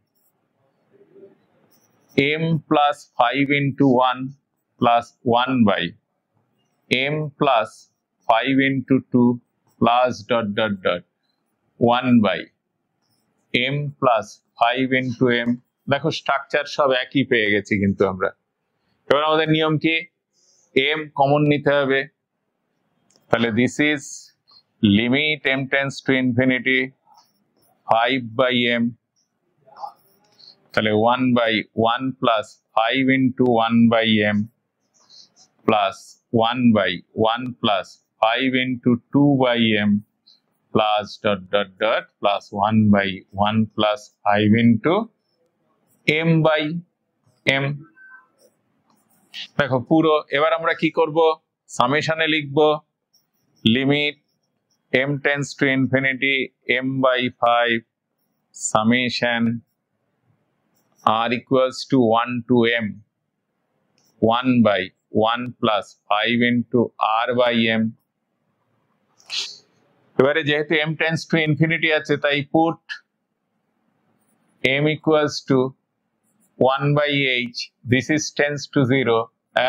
m plus 5 into 1 plus 1 by m plus 5 into 2 plus dot dot dot 1 by m plus 5 into m। দেখো স্ট্রাকচার সব একই পেয়ে গেছি কিন্তু আমরা। এবার আমাদের নিয়ম কি? m কমন নিতে হবে, তাহলে this is limit m tends to infinity 5 by m, তাহলে 1 by 1 plus 5 into 1 by m plus 1 by 1 plus 5 into 2 by m plus dot dot dot plus 1 by 1 plus 5 into m by m। দেখো পুরো, এবার আমরা কি করব? সামেশনে লিখব limit m tends to infinity m by 5 summation r equals to 1 to m 1 by 1 plus 5 into r by m। এবারে যেহেতু m tends to infinity আছে, তাই put m equals to 1 by h, this is tends to 0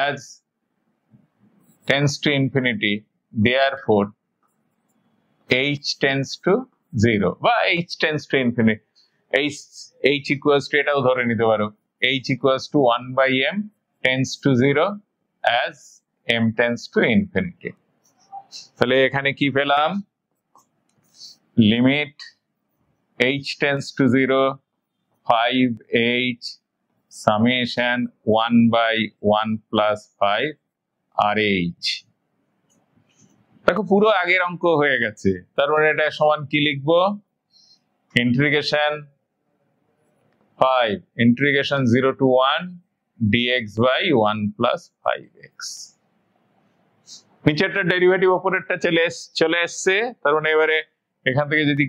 as tends to infinity, therefore h tends to 0 বা h tends to infinity, h equals to এটাও ধরে নিতে পারো h equals to 1 by m tends to 0 as m tends to infinity। তাহলে এখানে কি পেলাম? Limit h tends to 0 5h summation 1 by 1 plus 5 rh। দেখো পুরো আগের অঙ্ক হয়ে গেছে, তার মানে এটা সমান কি লিখবো? Integration 5 integration 0 to 1 dx by 1 plus 5x। নিচেরটা ডেরিভেটিভ উপরেরটা চলে এসছে, তার মানে এবারে এখান থেকে যদি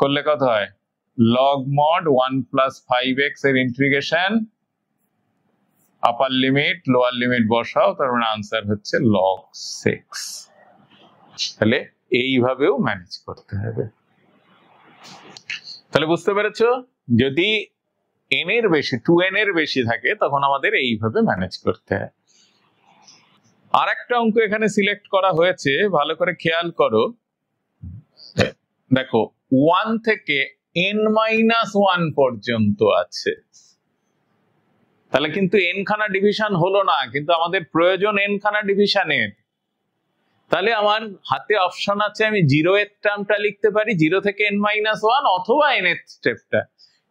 করলে কত হয়? log mod 1 plus 5x এর ইন্টিগ্রেশন আপার লিমিট লোয়ার লিমিট বসাও, তার মানে আনসার হচ্ছে log 6। তাহলে এইভাবেও ম্যানেজ করতে হবে। তাহলে বুঝতে পেরেছো, যদি n এর বেশি 2n এর বেশি থাকে তখন আমাদের এইভাবে ম্যানেজ করতে হয়। আর একটা অঙ্ক এখানে সিলেক্ট করা হয়েছে, ভালো করে খেয়াল করো। দেখো 1 থেকে n-1 পর্যন্ত আছে, তাহলে কিন্তু n খানা ডিভিশন হলো না, কিন্তু আমাদের প্রয়োজন n খানা ডিভিশনের। তাহলে আমার হাতে অপশন আছে, আমি 0 এর টার্মটা লিখতে পারি 0 থেকে n-1 অথবা nth স্টেপটা।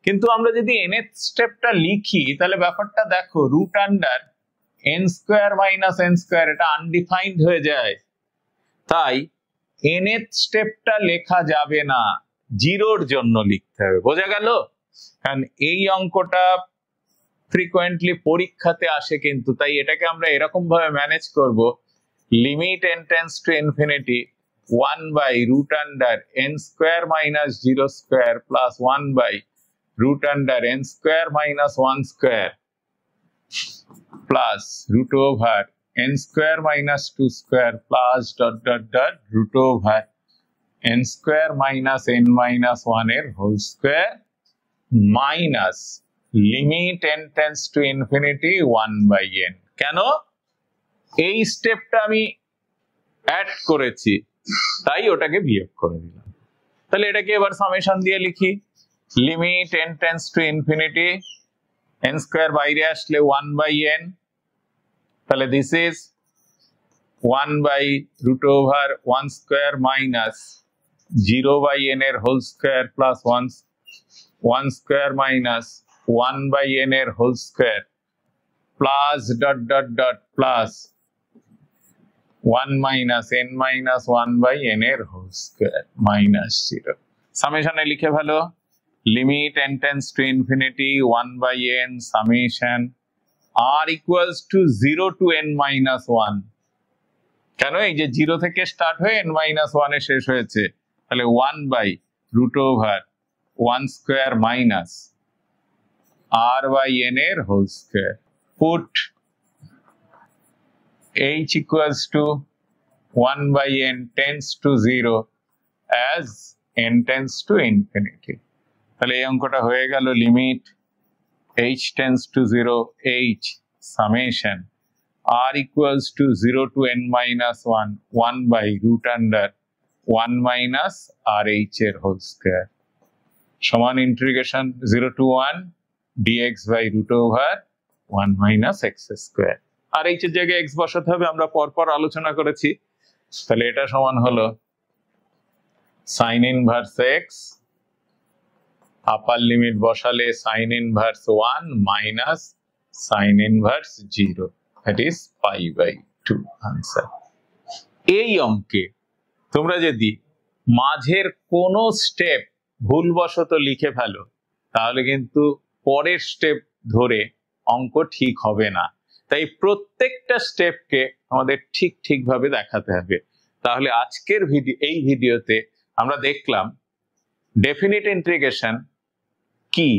কিন্তু আমরা যদি nth স্টেপটা লিখি তাহলে ব্যাপারটা দেখো root under n square minus n square, এটা আনডিফাইন্ড হয়ে যায়। তাই nth স্টেপটা লেখা যাবে না, 0 এর জন্য লিখতে হবে। বোঝা গেল? কারণ এই অঙ্কটা ফ্রিকোয়েন্টলি পরীক্ষাতে আসে কিন্তু, তাই এটাকে আমরা এরকম ভাবে ম্যানেজ করব, limit n tends to infinity 1 by root under n square minus 0 square plus 1 by root under n square minus 1 square plus root over n square minus 2 square plus root over n square minus n minus 1 এর whole square minus limit n tends to infinity 1 by n। কেন? এই স্টেপটা আমি অ্যাড করেছি, তাই ওটাকে বিয়োগ করে দিলাম। তাহলে এটাকে এবার সামেশন দিয়ে লিখি, limit n tends to infinity, n square বাইরে আসলে 1 বাই n, তাহলে this is 1 by root over 1 square minus 0 by n এর whole square plus 1 square minus 1 by n এর whole square plus plus 1 minus n minus 1 by n এর হোল স্কয়ার মাইনাস 0। সামেশনে লিখে ভালো, limit n tends to infinity 1 by n summation r equals to 0 to n minus 1। কেন? এই যে 0 থেকে স্টার্ট হয়ে n minus 1 এ শেষ হয়েছে, তাহলে 1 by root over 1 square minus r by n এর whole square. Put h equals to 1 by n tends to 0 as n tends to infinity। তাহলে এই অঙ্কটা হয়ে গেল limit h tends to 0 h summation r equals to 0 to n minus 1 by root under 1 minus rh এর হোল স্কয়ার সমান integration 0 to 1 dx by root over 1 minus x square। R h এর জায়গায় x বসাতে হবে, আমরা পরপর আলোচনা করেছি। তাহলে এটা সমান হলো sin inverse x, আপার লিমিট বসালে sin inverse 1 minus sin inverse 0, that is pi by 2 answer. এই অঙ্কে তোমরা যদি মাঝের কোনো স্টেপ ভুলবশত লিখে ফেলো, তাহলে কিন্তু পরের স্টেপ ধরে অঙ্ক ঠিক হবে না। তাই প্রত্যেকটা স্টেপকে আমাদের ঠিকভাবে দেখাতে হবে। তাহলে আজকের এই ভিডিওতে আমরা দেখলাম ডেফিনিট ইন্টিগ্রেশন কি,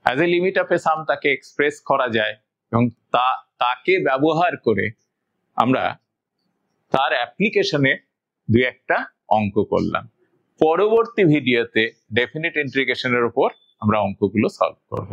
as a limit of a সাম তাকে এক্সপ্রেস করা যায়, এবং তাকে ব্যবহার করে আমরা তার অ্যাপ্লিকেশনে দুই একটা অঙ্ক করলাম। পরবর্তী ভিডিওতে ডেফিনিট ইন্টিগ্রেশনের উপর আমরা অঙ্কগুলো সলভ করব।